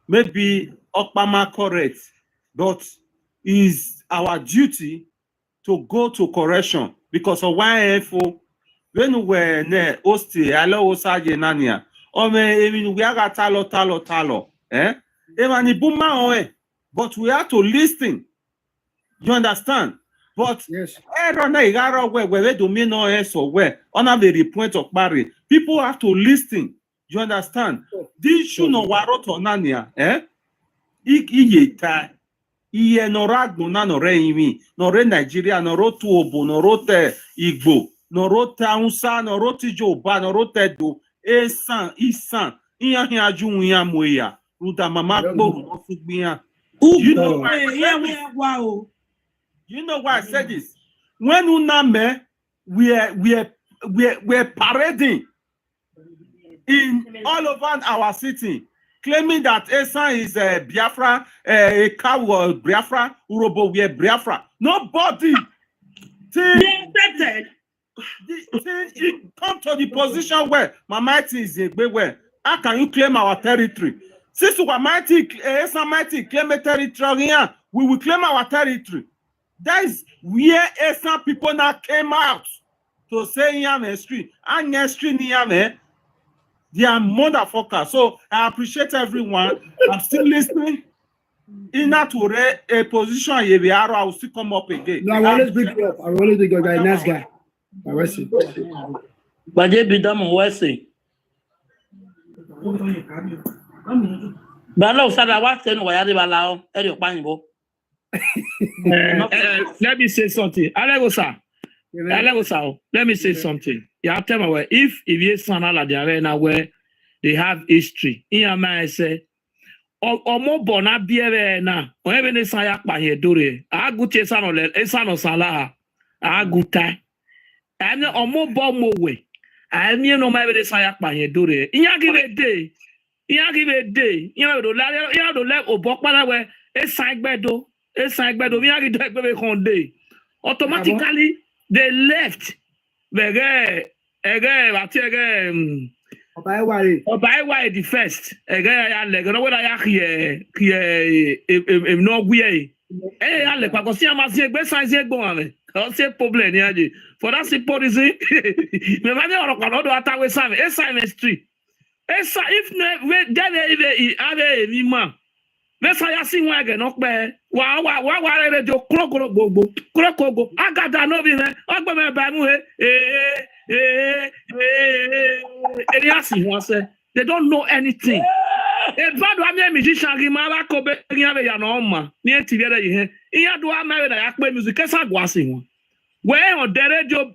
maybe Okpama correct, but it's our duty to go to correction because of why when we ne osti alo osaje nania o me emi we aga talo emani buma oe, but we have to listen. You understand? But Yes. where do me no so where on a very point of barrier. People have to listen. You understand? This should no waro to nania, Iyeta. Iye no ragno na no re imi, no re Nigeria, no ro tuobo, no ro te Igbo, no ro te Hausa, no ro ti Yoruba, no ro te do, Esan, Isan, iya aju ya moya, ruda mama gbo no fugbiyan. You know why I said this? When Uname, we're parading in all over our city, claiming that Esan is a Biafra, a cow Biafra, urohbo we Biafra. Nobody. It come to the position where my mighty is a where how can you claim our territory? Since our mighty Esan mighty claim a territory here, we will claim our territory. That is where Esan people now came out to say Yame Street. And Yame Street Yame, they are motherfuckers. So I appreciate everyone. I'm still listening. In that a position, I will still come up again. No, I always big you up. I always big you up. You're a nice guy. I will see. But they be done on Wesley. But no, Sada, what's the way I allow Eddie Panbo? Let me say something. Alegosa. Let me say something. You have to tell me if you son ala the arena where they have history. In your mind, say, or more bona biere na, or even a sayak by your dore. I go to Esan or Salah. I go tie. And or more bomb way. I mean, no matter the sayak by your dore. In your give a day. You know, the left or Bokmana where a side bedo, we are going to automatically they left. By why the first again, like no, what I hear no way. Because I'm a say problem here. For that simple reason, me mani orokono attack we same street. Esa if ne deve ave ni ma. Mesa ya si won again okpe. Wa radio krokogo. Agada no bi me. Ogbe me ba mu they don't know anything. A bad one musician rimara kobe riave ya no ma. Ni etiviere ihe. Iya do amere na yakpe music esa gwasi won. Where on the radio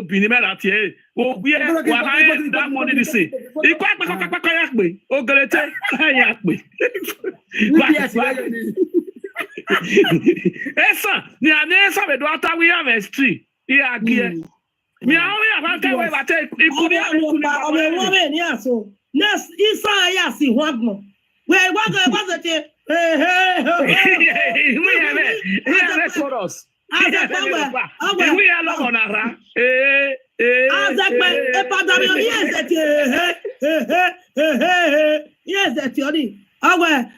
bini melati o we that money to say. Yakbe. O gelete yakbe. Esa ni anesa be do ata we have a street. Iya gie. Mi awo ya fa ke we ba te ikuni obe ni aso. Nes isa ya si hwagbon. We wa te we have chorus. We are long on ara. Yes, that's your name. Babe.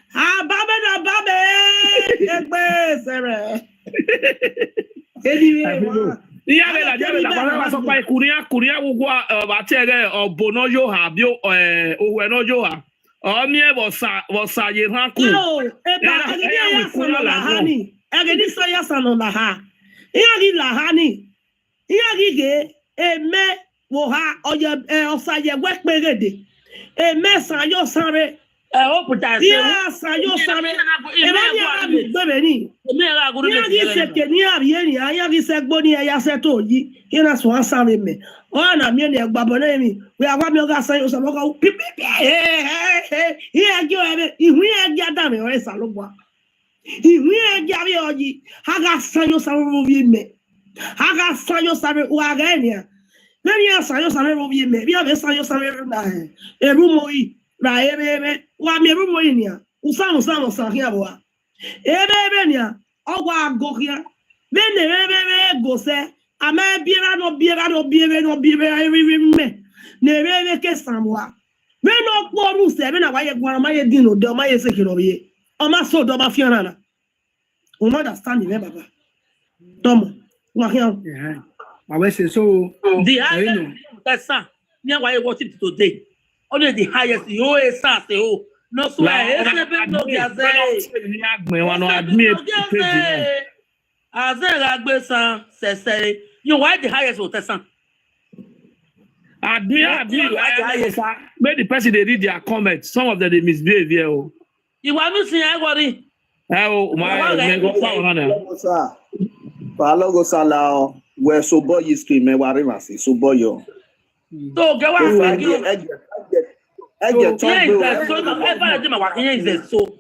Agadi saya sanola ha. Iyagi lahani. Iyagi ge eme wo ha oye osaye wekperede. Eme sayo sare. O puta se. Iya sayo sare. Eme ni abi gbebe ni. Iyagi seke ni abi eni, iyagi segbo ni eya seto yi. Ina so sare me. O na mi ni egbabo na mi. We agba mi oga sayo sare ko pipi. Iyagi o ebe ihu iyagi adame o esalogwa. Iwe gabi oji haga sanyo sawo me haga sanyo sabe wagania nani ya sanyo sabe me bi abe sanyo sabe na erumo yi na ebe wa mi erumo yi nia usamo sa hia bo ebe nia ogwa agokia me ne ebe go se ama biera no me ne ebe ke samwa me no poru se me na wa ye gwa ma ye din odo ma ye sekiro bi Oma so do ma fiana. O understand me baba. Tomo. Wa hian. I will say so. The highest Esan. Near why you watch it today. Only the highest. You Esan say oh. No swear. Ese no gaze. Azeragbesan sesere. You why the highest of Esan? Admire, make the person they read their comments. Some of them they misbehave here. You want me to see everybody? Oh my Palogo sala where so boy is to me warimasi so boy yo. So get what you so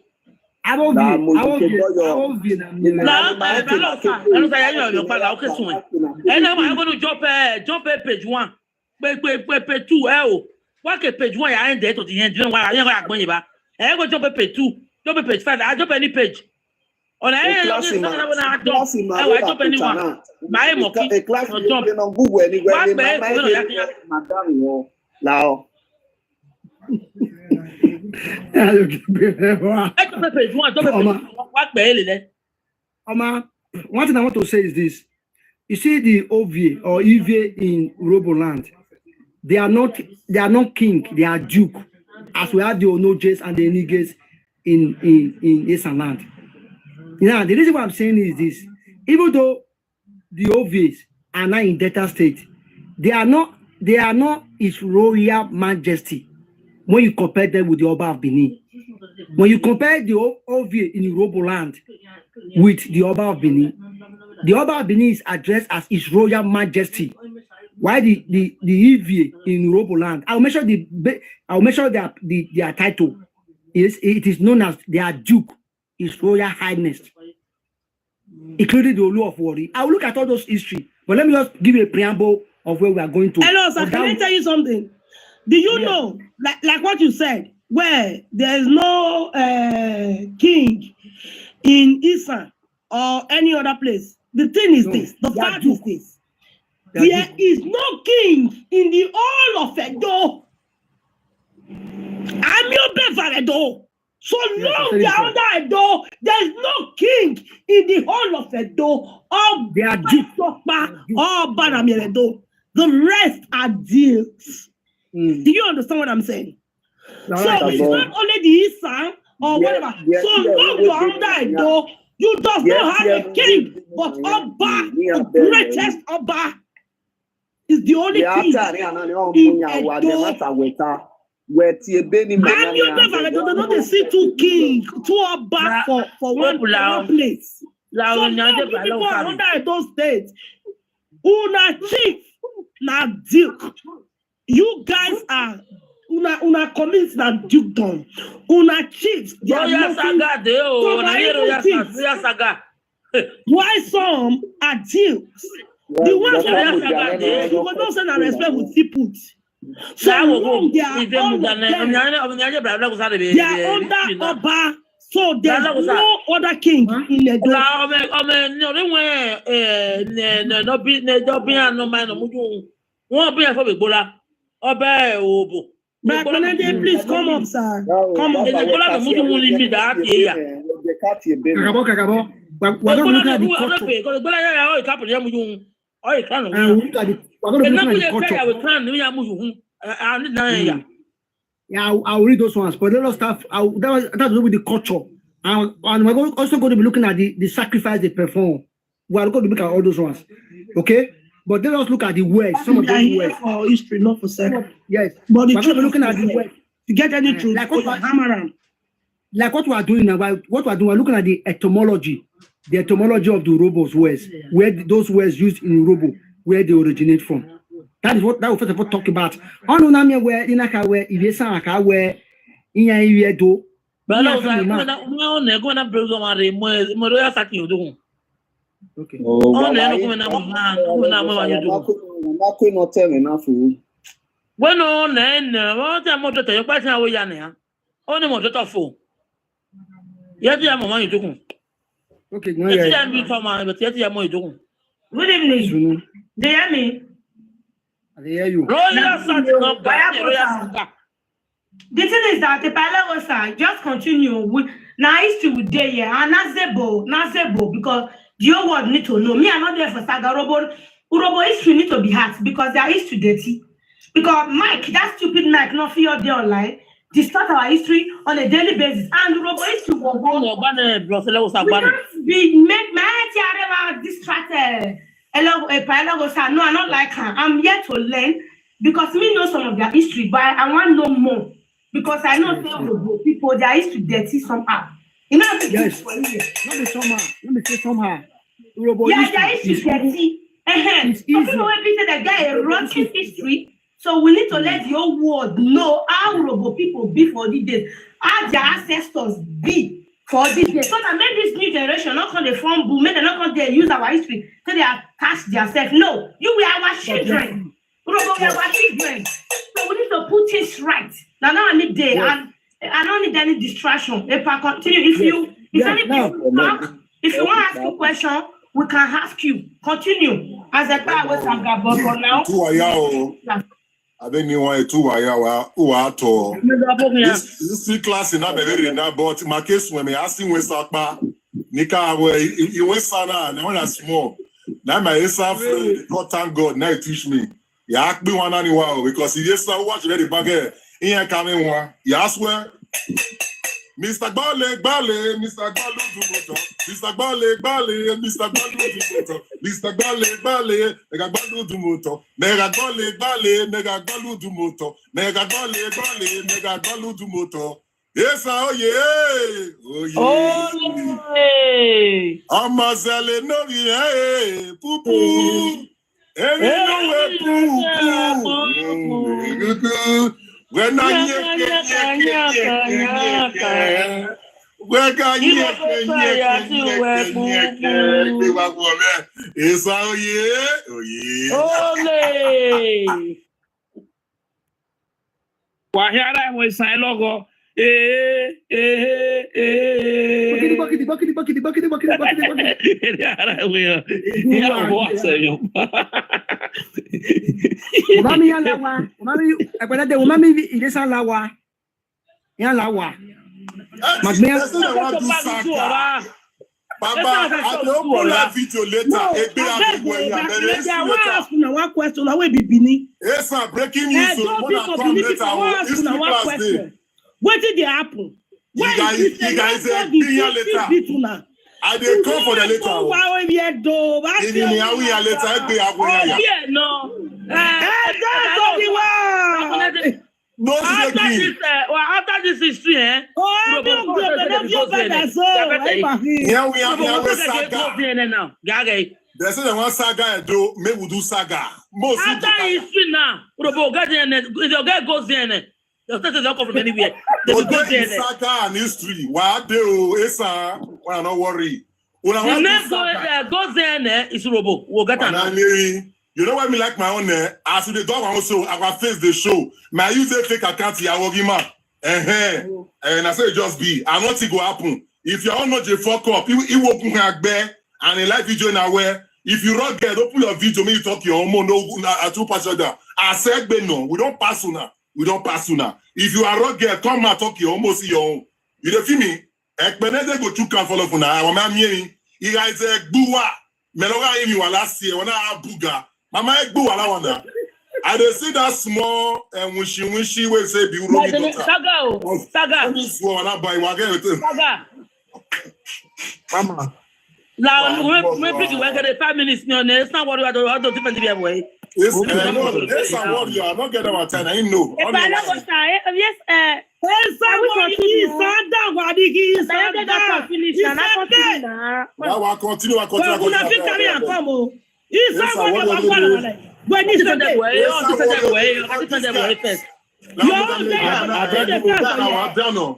I won't be. Jump page 1. Page 2 what page 1 I end there to the end. I go jump page 2, jump page 5. I jump any page. On I jump anyone. My monkey. Jump. Now. One thing I want to say is this. You see the OVA or EVA in Roboland, they are not king, they are duke, as we have the Onojes and the Eniges in Esan land. Now, the reason why I'm saying is this: even though the OVAs are not in Delta State, they are not His Royal Majesty when you compare them with the Oba of Benin. When you compare the OVA in Roboland with the Oba of Benin, the Oba of Benin is addressed as His Royal Majesty. Why the EVA in Roboland? I'll mention their title. It is known as their Duke, His Royal Highness, including the Olu of Wari. I'll look at all those history, but let me just give you a preamble of where we are going to. Hello, sir. Can I tell you something? Do you know, like what you said, where there is no king in Esan or any other place? The thing is this. The fact is this. There is no king in the whole of Edo. I'm your best Edo. So long they are under Edo, there is no king in the whole of Edo. All they are all Banamir Edo. The rest are deals. Do you understand what I'm saying? No, so it's not only the Esan or whatever. So long you are under Edo, you does not have a king, but Oba, the greatest Oba, is the only king in Edo. Man, you never don't they see two kings, two Oba for one place. So now people are under those states. Una chief, na duke. You guys are una commits na dukedom. Una chiefs. Why some are dukes? The ones who are saga, you don't send a respect with people. So long they are under Oba. So there's no other king in Edo. Please come up, sir. Come up. I'll read those ones, but let us start. That's with the culture, and we're also going to be looking at the sacrifice they perform. We are going to look at all those ones, okay? But let us look at the words. Some of the words for history, not for second. Yes, but we're going to be looking at the words to get any truth. Like what we are doing now. What we're doing, we're looking at the etymology of the Urobo's words, where those words used in Urobo, where they originate from. That is what that we first of all talk about. On Unamia where in a car where if you sang a car where in a year do. Okay. Bueno, what I'm to tell you, question away, Yana. Only more to fool. Yet, you have money to come. Okay, no, yeah. But yet, you have money to come. Good evening. Do you hear me? I hear you. The thing is that the Palagosa just continue with now history with day and Nazebo, because the whole world need to know. Me, I'm not there for Sagarobo. Urobo history need to be hacked because their history dirty. Because Mike, that stupid Mike, not for your day online, distort our history on a daily basis. And Urobo history will go. We can't be made my distracted. No, I not like her. I'm here to learn because we know some of their history, but I want to know more. Because I know some people, their history dirty somehow. You know, yes. Let me say somehow. Yeah, their history dirty. It's easy. People when people say that guy a rotten history. So we need to let the whole world know how Urobo people be for these days, how their ancestors be for these days. So that make this new generation not going to form boom, make them not going to use our history so they attach themselves. No, you we are our children. Urobo, we are our children. So we need to put things right. Now I need day and I don't need any distraction. If I continue, if you want to ask a question, we can ask you. Continue. As a power was for now. I don't know why two wire to this class in Aberena, but my case when me asking West Akba, Nika, you West Sana, and when I small. Now my Esan friend, God thank God, now teach me. You ask me one anywhere because he just watch the bag here coming one. You ask where Mr. Bale, Mr. Balu Dumoto, Mr. Bale, Mr. Balu Dumoto, Mr. Bale, Mega Balu Dumoto, Mega Bale, Mega Balu Dumoto, Mega Bale, Mega Balu Dumoto. Yes, oh yeah, oh yeah. Amazale no yeah, poo poo. Every no poo poo. When I it's all yeah, oh yeah. Wahara we sign logo. Mami ya lawa, mami agbada de mami ile san lawa. Ya lawa. Magme Baba, I will open that video later. One question, now we be Bini. Esan, breaking news. What did they happen? You guys a billion later. I did come for the later. No, after this history, yeah, we are saga. They say they want saga and do maybe we do saga. Most after history now, the guy goes there. The state is not come from anywhere. They go there. Saga and history. Why do Esan? Well, not worry. The next goes there is Urobo. We'll get an. You know what I mean, like my own as the dog also our face the show. My user fake account here, I will give and I say just be. I want to go happen. If you all not the fuck up, you open back there and a live video now where if you rock get open your video, me you talk your own no two pass other. I said no, we don't pass now. We don't pass now. If you are rock get, come and talk your almost your own. You don't feel me? Ekbenede go to can follow for now. I want me. You guys buwa. Meloga imi wa last year when I buga. Mama egbu wala wanda. I dey see that small wishy we say be uromi daughter. Saga. This one na buy wa get it. Saga. Mama. Now we bring you get 5 minutes no it's not what you are do different be boy. It's what you are not get our time. I know. Yes,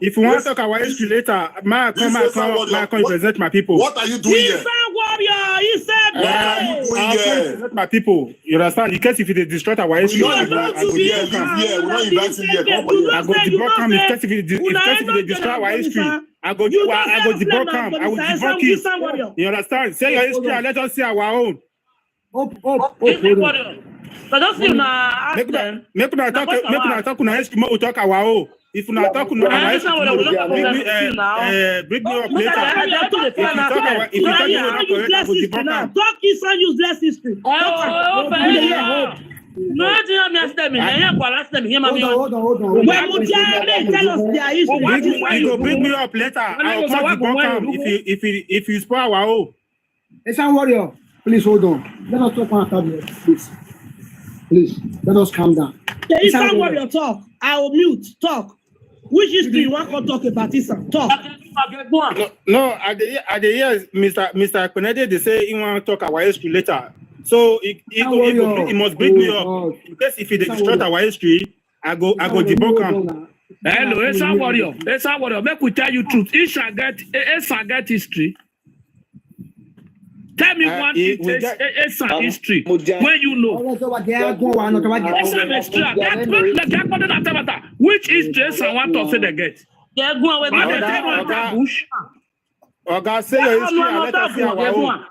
if you want to talk about history later, ma come present my people. What are you doing here? Present my people. You understand? In case if they destroy our history, I go debunk him. In case if they destroy our history, I go debunk him. I will debunk it. You understand? Say your history and let us see our own. So don't feel na make una talk una history, we talk our own. If you not talk, bring me up later. If you talk now, talk Esan useless history. No, Hold on. When Mutiare tell us their history, you go bring me up later. I'll come debunk if you spoil our own. Esan warrior, please hold on. Let us talk one after the other, please. Let us calm down. The Esan warrior talk. I will mute. Talk. Which history you want to talk about Esan? Talk. No, at the years, Mr. Kennedy, they say he want to talk our history later. So he must bring me up. Because if he destroy our history, I go debunk him. Hello, Esan warrior. Make we tell you truth. Esan get history. Tell me one thing. Esan history. When you know. Esan history. Which history Esan want to say they get? Oga, say your history and let us see our own.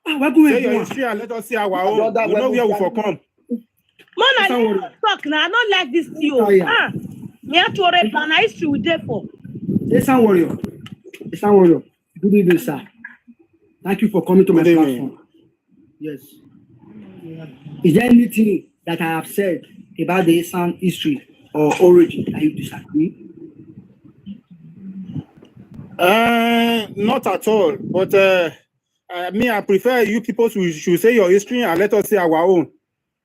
Say your history and let us see our own. We know where we for come. Man, I talk now. I don't like this deal. Me have to read my history with them for. Esan warrior. Good evening, sir. Thank you for coming to my platform. Yes. Is there anything that I have said about the Esan history or origin that you disagree? Not at all. But I prefer you people should say your history and let us say our own.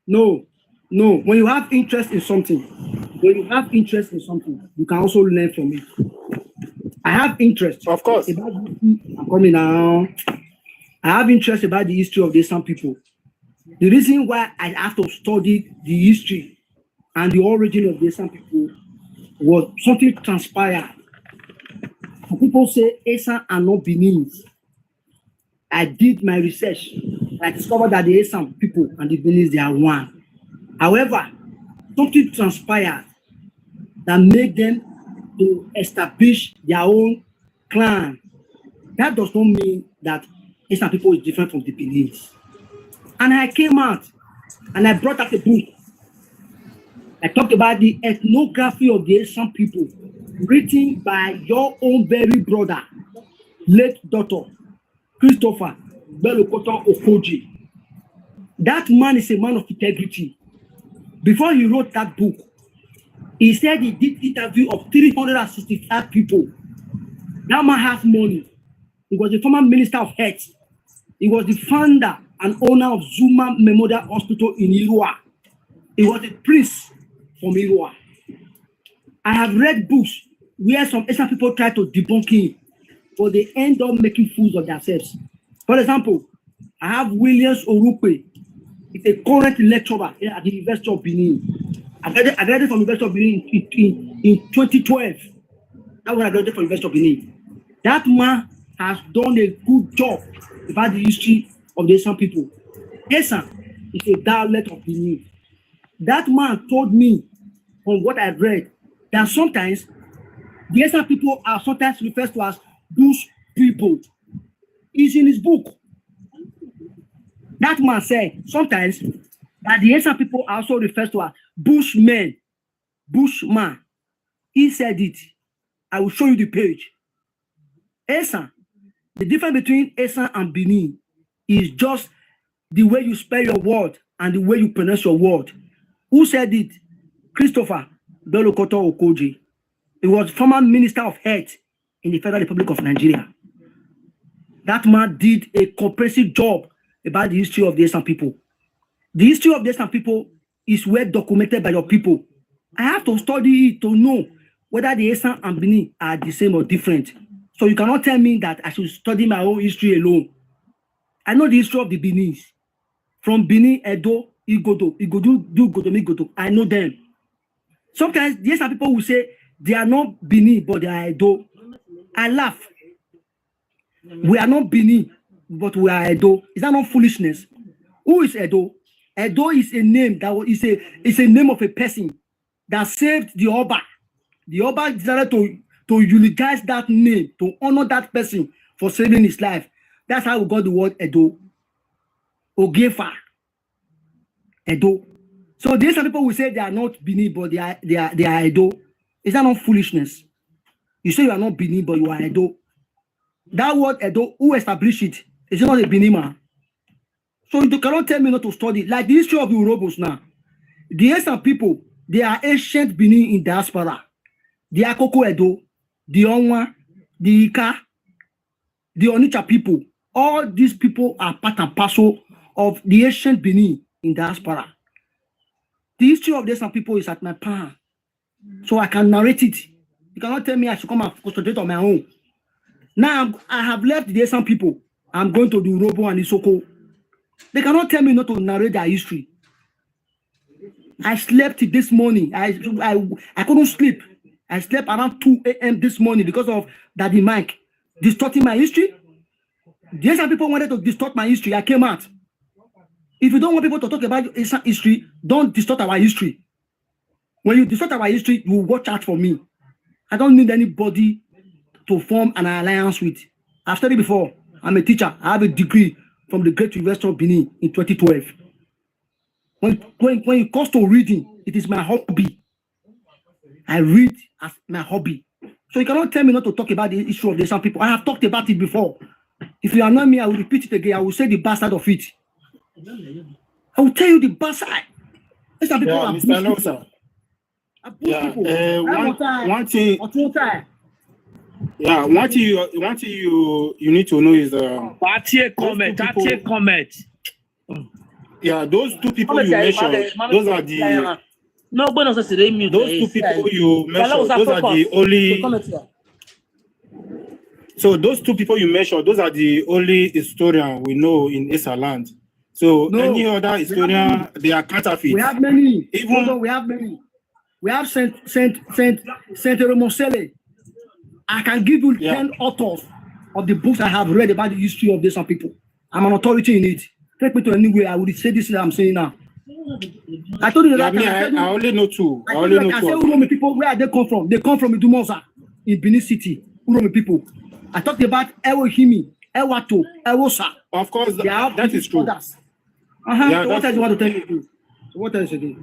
No. When you have interest in something, you can also learn from it. I have interest. Of course. I'm coming now. I have interest about the history of the Esan people. The reason why I have to study the history and the origin of the Esan people was something transpired. Some people say Esan are not Beninese. I did my research. I discovered that the Esan people and the Beninese, they are one. However, something transpired that made them to establish their own clan. That does not mean that Esan people is different from the Beninese. And I came out and I brought out a book. I talked about the ethnography of the Esan people, written by your own very brother, late Dr. Christopher Belokoto Okoji. That man is a man of integrity. Before he wrote that book, he said he did interview of 365 people. That man has money. He was the former Minister of Health. He was the founder and owner of Zuma Memorial Hospital in Irua. He was a priest from Irua. I have read books where some Esan people try to debunk him, but they end up making fools of themselves. For example, I have Williams Orupe. He's a current lecturer at the University of Benin. I graduated from the University of Benin in 2012. That's when I graduated from the University of Benin. That man has done a good job about the history of the Esan people. Esan is a dialect of Benin. That man told me, from what I've read, that sometimes the Esan people are sometimes referred to as bush people. It's in his book. That man said sometimes that the Esan people are also referred to as bushmen, bushman. He said it. I will show you the page. Esan, the difference between Esan and Benin is just the way you spell your word and the way you pronounce your word. Who said it? Christopher Belokoto Okoji. He was former Minister of Health in the Federal Republic of Nigeria. That man did a comprehensive job about the history of the Esan people. The history of the Esan people is well documented by your people. I have to study it to know whether the Esan and Benin are the same or different. So you cannot tell me that I should study my own history alone. I know the history of the Benin. From Benin, Edo, Igodo. I know them. Sometimes the Esan people will say they are not Benin, but they are Edo. I laugh. We are not Benin, but we are Edo. Is that not foolishness? Who is Edo? Edo is a name is a name of a person that saved the Oba. The Oba decided to eulogize that name, to honor that person for saving his life. That's how we got the word Edo. Ogefa. Edo. So these people will say they are not Benin, but they are Edo. Is that not foolishness? You say you are not Benin, but you are Edo. That word Edo, who established it? Is it not a Benin man? So you cannot tell me not to study. Like the history of the urobos now. The Esan people, they are ancient Benin in diaspora. The Akoko Edo, the Onwa, the Ika, the Onitsha people. All these people are part and parcel of the ancient Benin in diaspora. The history of the Esan people is at my palm. So I can narrate it. You cannot tell me I should come and concentrate on my own. Now I have left the Esan people. I'm going to the Urohbo and Isoko. They cannot tell me not to narrate their history. I slept this morning. I couldn't sleep. I slept around 2 a.m. this morning because of Daddy Mike distorting my history. The Esan people wanted to distort my history. I came out. If you don't want people to talk about Esan history, don't distort our history. When you distort our history, you will watch out for me. I don't need anybody to form an alliance with. I've studied before. I'm a teacher. I have a degree from the Great University of Benin in 2012. When it comes to reading, it is my hobby. I read as my hobby. So you cannot tell me not to talk about the issue of the Esan people. I have talked about it before. If you are not me, I will repeat it again. I will say the bad side of it. I will tell you the bad side. Esan people are Mr. Nosa. One thing. Yeah, one thing you need to know is comment. Yeah, those two people you mentioned, those are the those two people you mentioned, those are the only. So those two people you mentioned, those are the only historian we know in Esan land. So any other historian, they are counterfeit. We have many. Even we have many. We have Saint Romosele. I can give you 10 authors of the books I have read about the history of these people. I'm an authority in it. Take me to anywhere, I would say this that I'm saying now. I told you that I only know two. I say Uromi people, where they come from? They come from Idumosa in Benin City. Uromi people. I talked about Ewohimi, Ewato, Ewosa. Of course, that is true. Yeah, so what else you want to tell me? What else you do?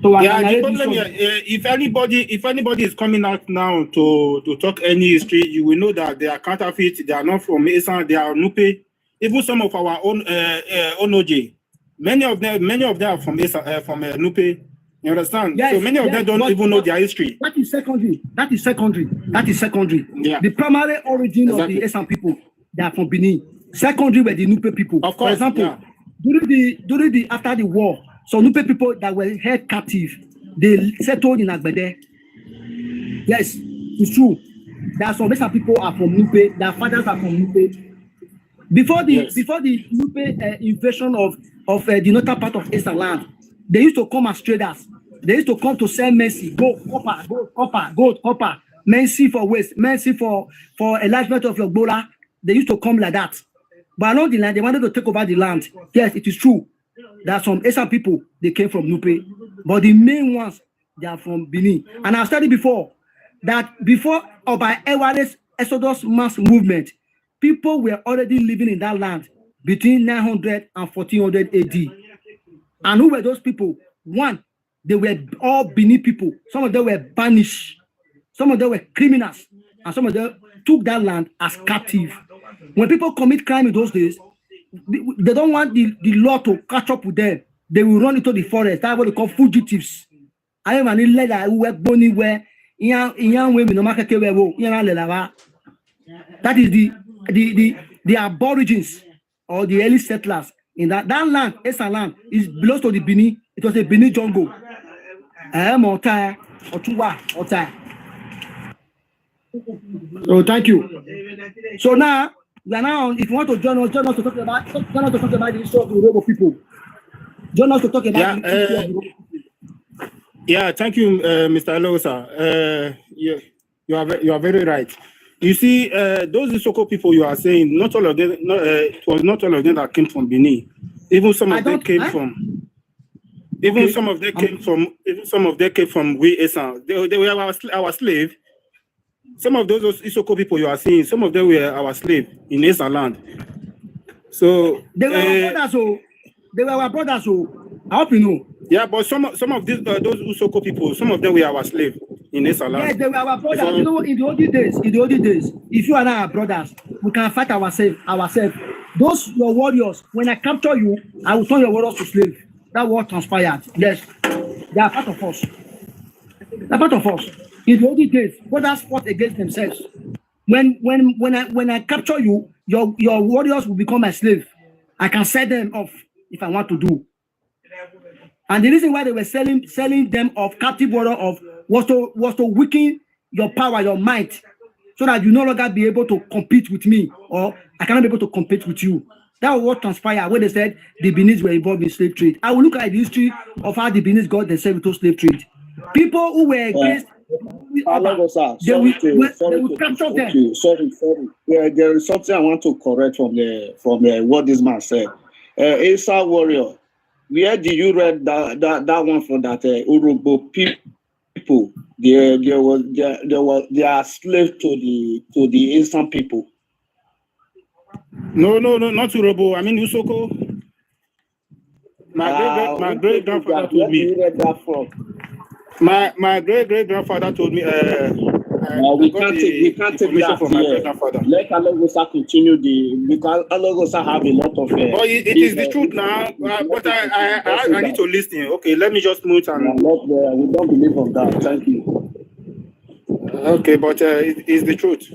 So the problem here, if anybody is coming out now to talk any history, you will know that they are counterfeit. They are not from Esan. They are Nupe. Even some of our own OJ, many of them are from Esan, from Nupe. You understand? Yes, so many of them don't even know their history. That is secondary. Yeah. The primary origin of the Esan people, they are from Benin. Secondary were the Nupe people. Of course, for example, during the after the war, so Nupe people that were held captive, they settled in Agbede. Yes, it's true. There are some Esan people are from Nupe. Their fathers are from Nupe. Before the Nupe invasion of the northern part of Esan land, they used to come as traders. They used to come to sell mercy, gold, copper, mercy for waste, mercy for enlargement of your bola. They used to come like that. But along the line, they wanted to take over the land. Yes, it is true. There are some Esan people, they came from Nupe. But the main ones, they are from Benin. And I've studied before that before Oba Eware's Exodus mass movement, people were already living in that land between 900 and 1400 AD. And who were those people? One, they were all Benin people. Some of them were banished. Some of them were criminals. And some of them took that land as captive. When people commit crime in those days, they don't want the law to catch up with them. They will run into the forest. That's what they call fugitives. I am an leader who work bony where that is the aborigines or the early settlers in that land. Esan land is belongs to the Benin. It was a Benin jungle. So thank you. So now, if you want to join us to talk about the issue of the urohbo people. Join us to talk about the issue of the urohbo people. Yeah, thank you, Mr. Elosa. You are very right. You see, those Isoko people you are saying, not all of them. It was not all of them that came from Benin. Even some of them came from. Even some of them came from. Even some of them came from we Esan. They were our slave. Some of those Isoko people you are seeing, some of them were our slave in Esan land. So they were our brothers. So they were our brothers. So I hope you know. Yeah, but some of these those Usoko people, some of them were our slave in Esan land. Yes, they were our brothers. You know, in the olden days, if you and I are brothers, we can fight ourselves. Those your warriors, when I capture you, I will turn your warriors to slaves. That what transpired. Yes, they are part of us. They're part of us. In the olden days, brothers fought against themselves. When I capture you, your warriors will become my slave. I can set them off if I want to do. And the reason why they were selling them off, captive warrior off, was to weaken your power, your might, so that you no longer be able to compete with me, or I cannot be able to compete with you. That was what transpired when they said the Beninese were involved in slave trade. I will look at the history of how the Beninese got themselves into slave trade. People who were against they will capture them. Sorry. Yeah, there is something I want to correct from what this man said. Esan warrior, where did you read that one from that urohbo people? They are slaves to the Esan people. No, not urohbo. I mean Usoko. My great grandfather told me. Where did you read that from? My great grandfather told me. We can't take that from my grandfather. Let Alogosa continue because Alogosa have a lot of. But it is the truth now. But I need to listen. Okay, let me just mute and. We don't believe on that. Thank you. Okay, but it is the truth.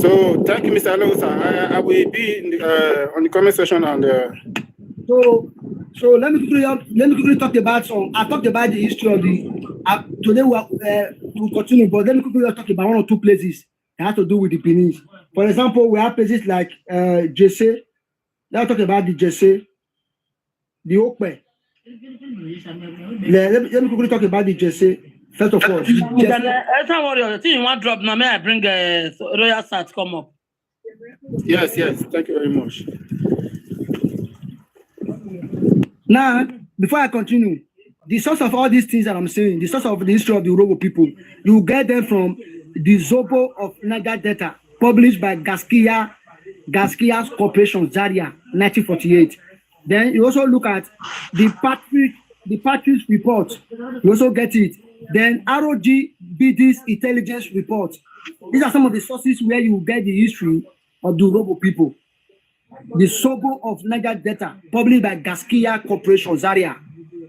So thank you, Mr. Alogosa. I will be on the comment section and. So let me quickly talk about some. I talked about the history of the. Today we'll continue, but let me quickly talk about one or two places that have to do with the Benin. For example, we have places like Jesse. Let's talk about the Jesse, the Okpe. Let me quickly talk about the Jesse. First of all, Esan warrior, see in one drop now. May I bring Royal Sat come up? Yes. Thank you very much. Now, before I continue, the source of all these things that I'm saying, the source of the history of the urohbo people, you get them from the Zobo of Niger Delta, published by Gaskia's Corporation, Zaria, 1948. Then you also look at the Patrick report. You also get it. Then ROG BD's intelligence report. These are some of the sources where you get the history of the urohbo people. The Sobo of Niger Delta, published by Gaskia Corporation, Zaria.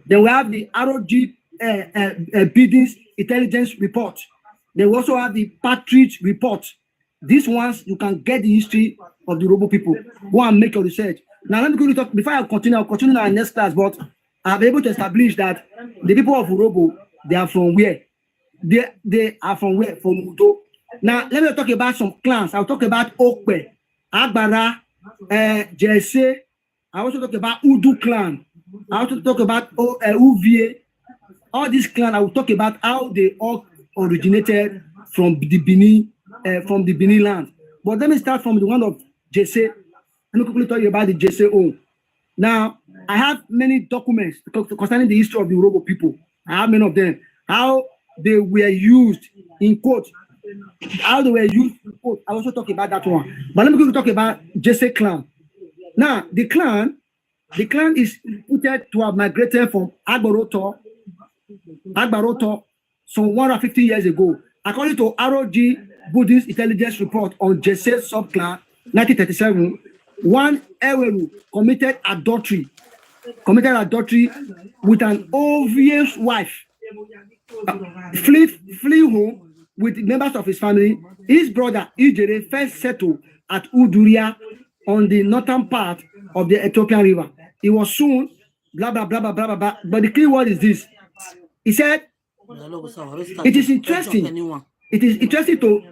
Then we have the ROG BD's intelligence report. Then we also have the Partridge report. These ones, you can get the history of the urohbo people. Go and make your research. Now, let me quickly talk. Before I'll continue in our next class, but I'll be able to establish that the people of urohbo, they are from where? They are from where? From Udo. Now, let me talk about some clans. I'll talk about Okpe, Agbara, Jesse. I also talk about Udu clan. I also talk about Uvie. All these clans, I will talk about how they all originated from the Benin land. But let me start from the one of Jesse. Let me quickly tell you about the Jesse own. Now, I have many documents concerning the history of the urohbo people. I have many of them. How they were used in quote. How they were used in quote. I also talk about that one. But let me quickly talk about Jesse clan. Now, the clan is reputed to have migrated from Agbaroto some 150 years ago. According to ROG Buddhist intelligence report on Jesse subclan 1937, one Eweru committed adultery with an obvious wife. Flee home with members of his family. His brother Ijere first settled at Uduria on the northern part of the Ethiopian river. He was soon blah blah blah blah blah blah. But the key word is this. He said, it is interesting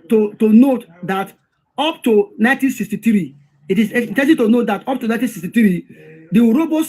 to note that up to 1963, the urohbo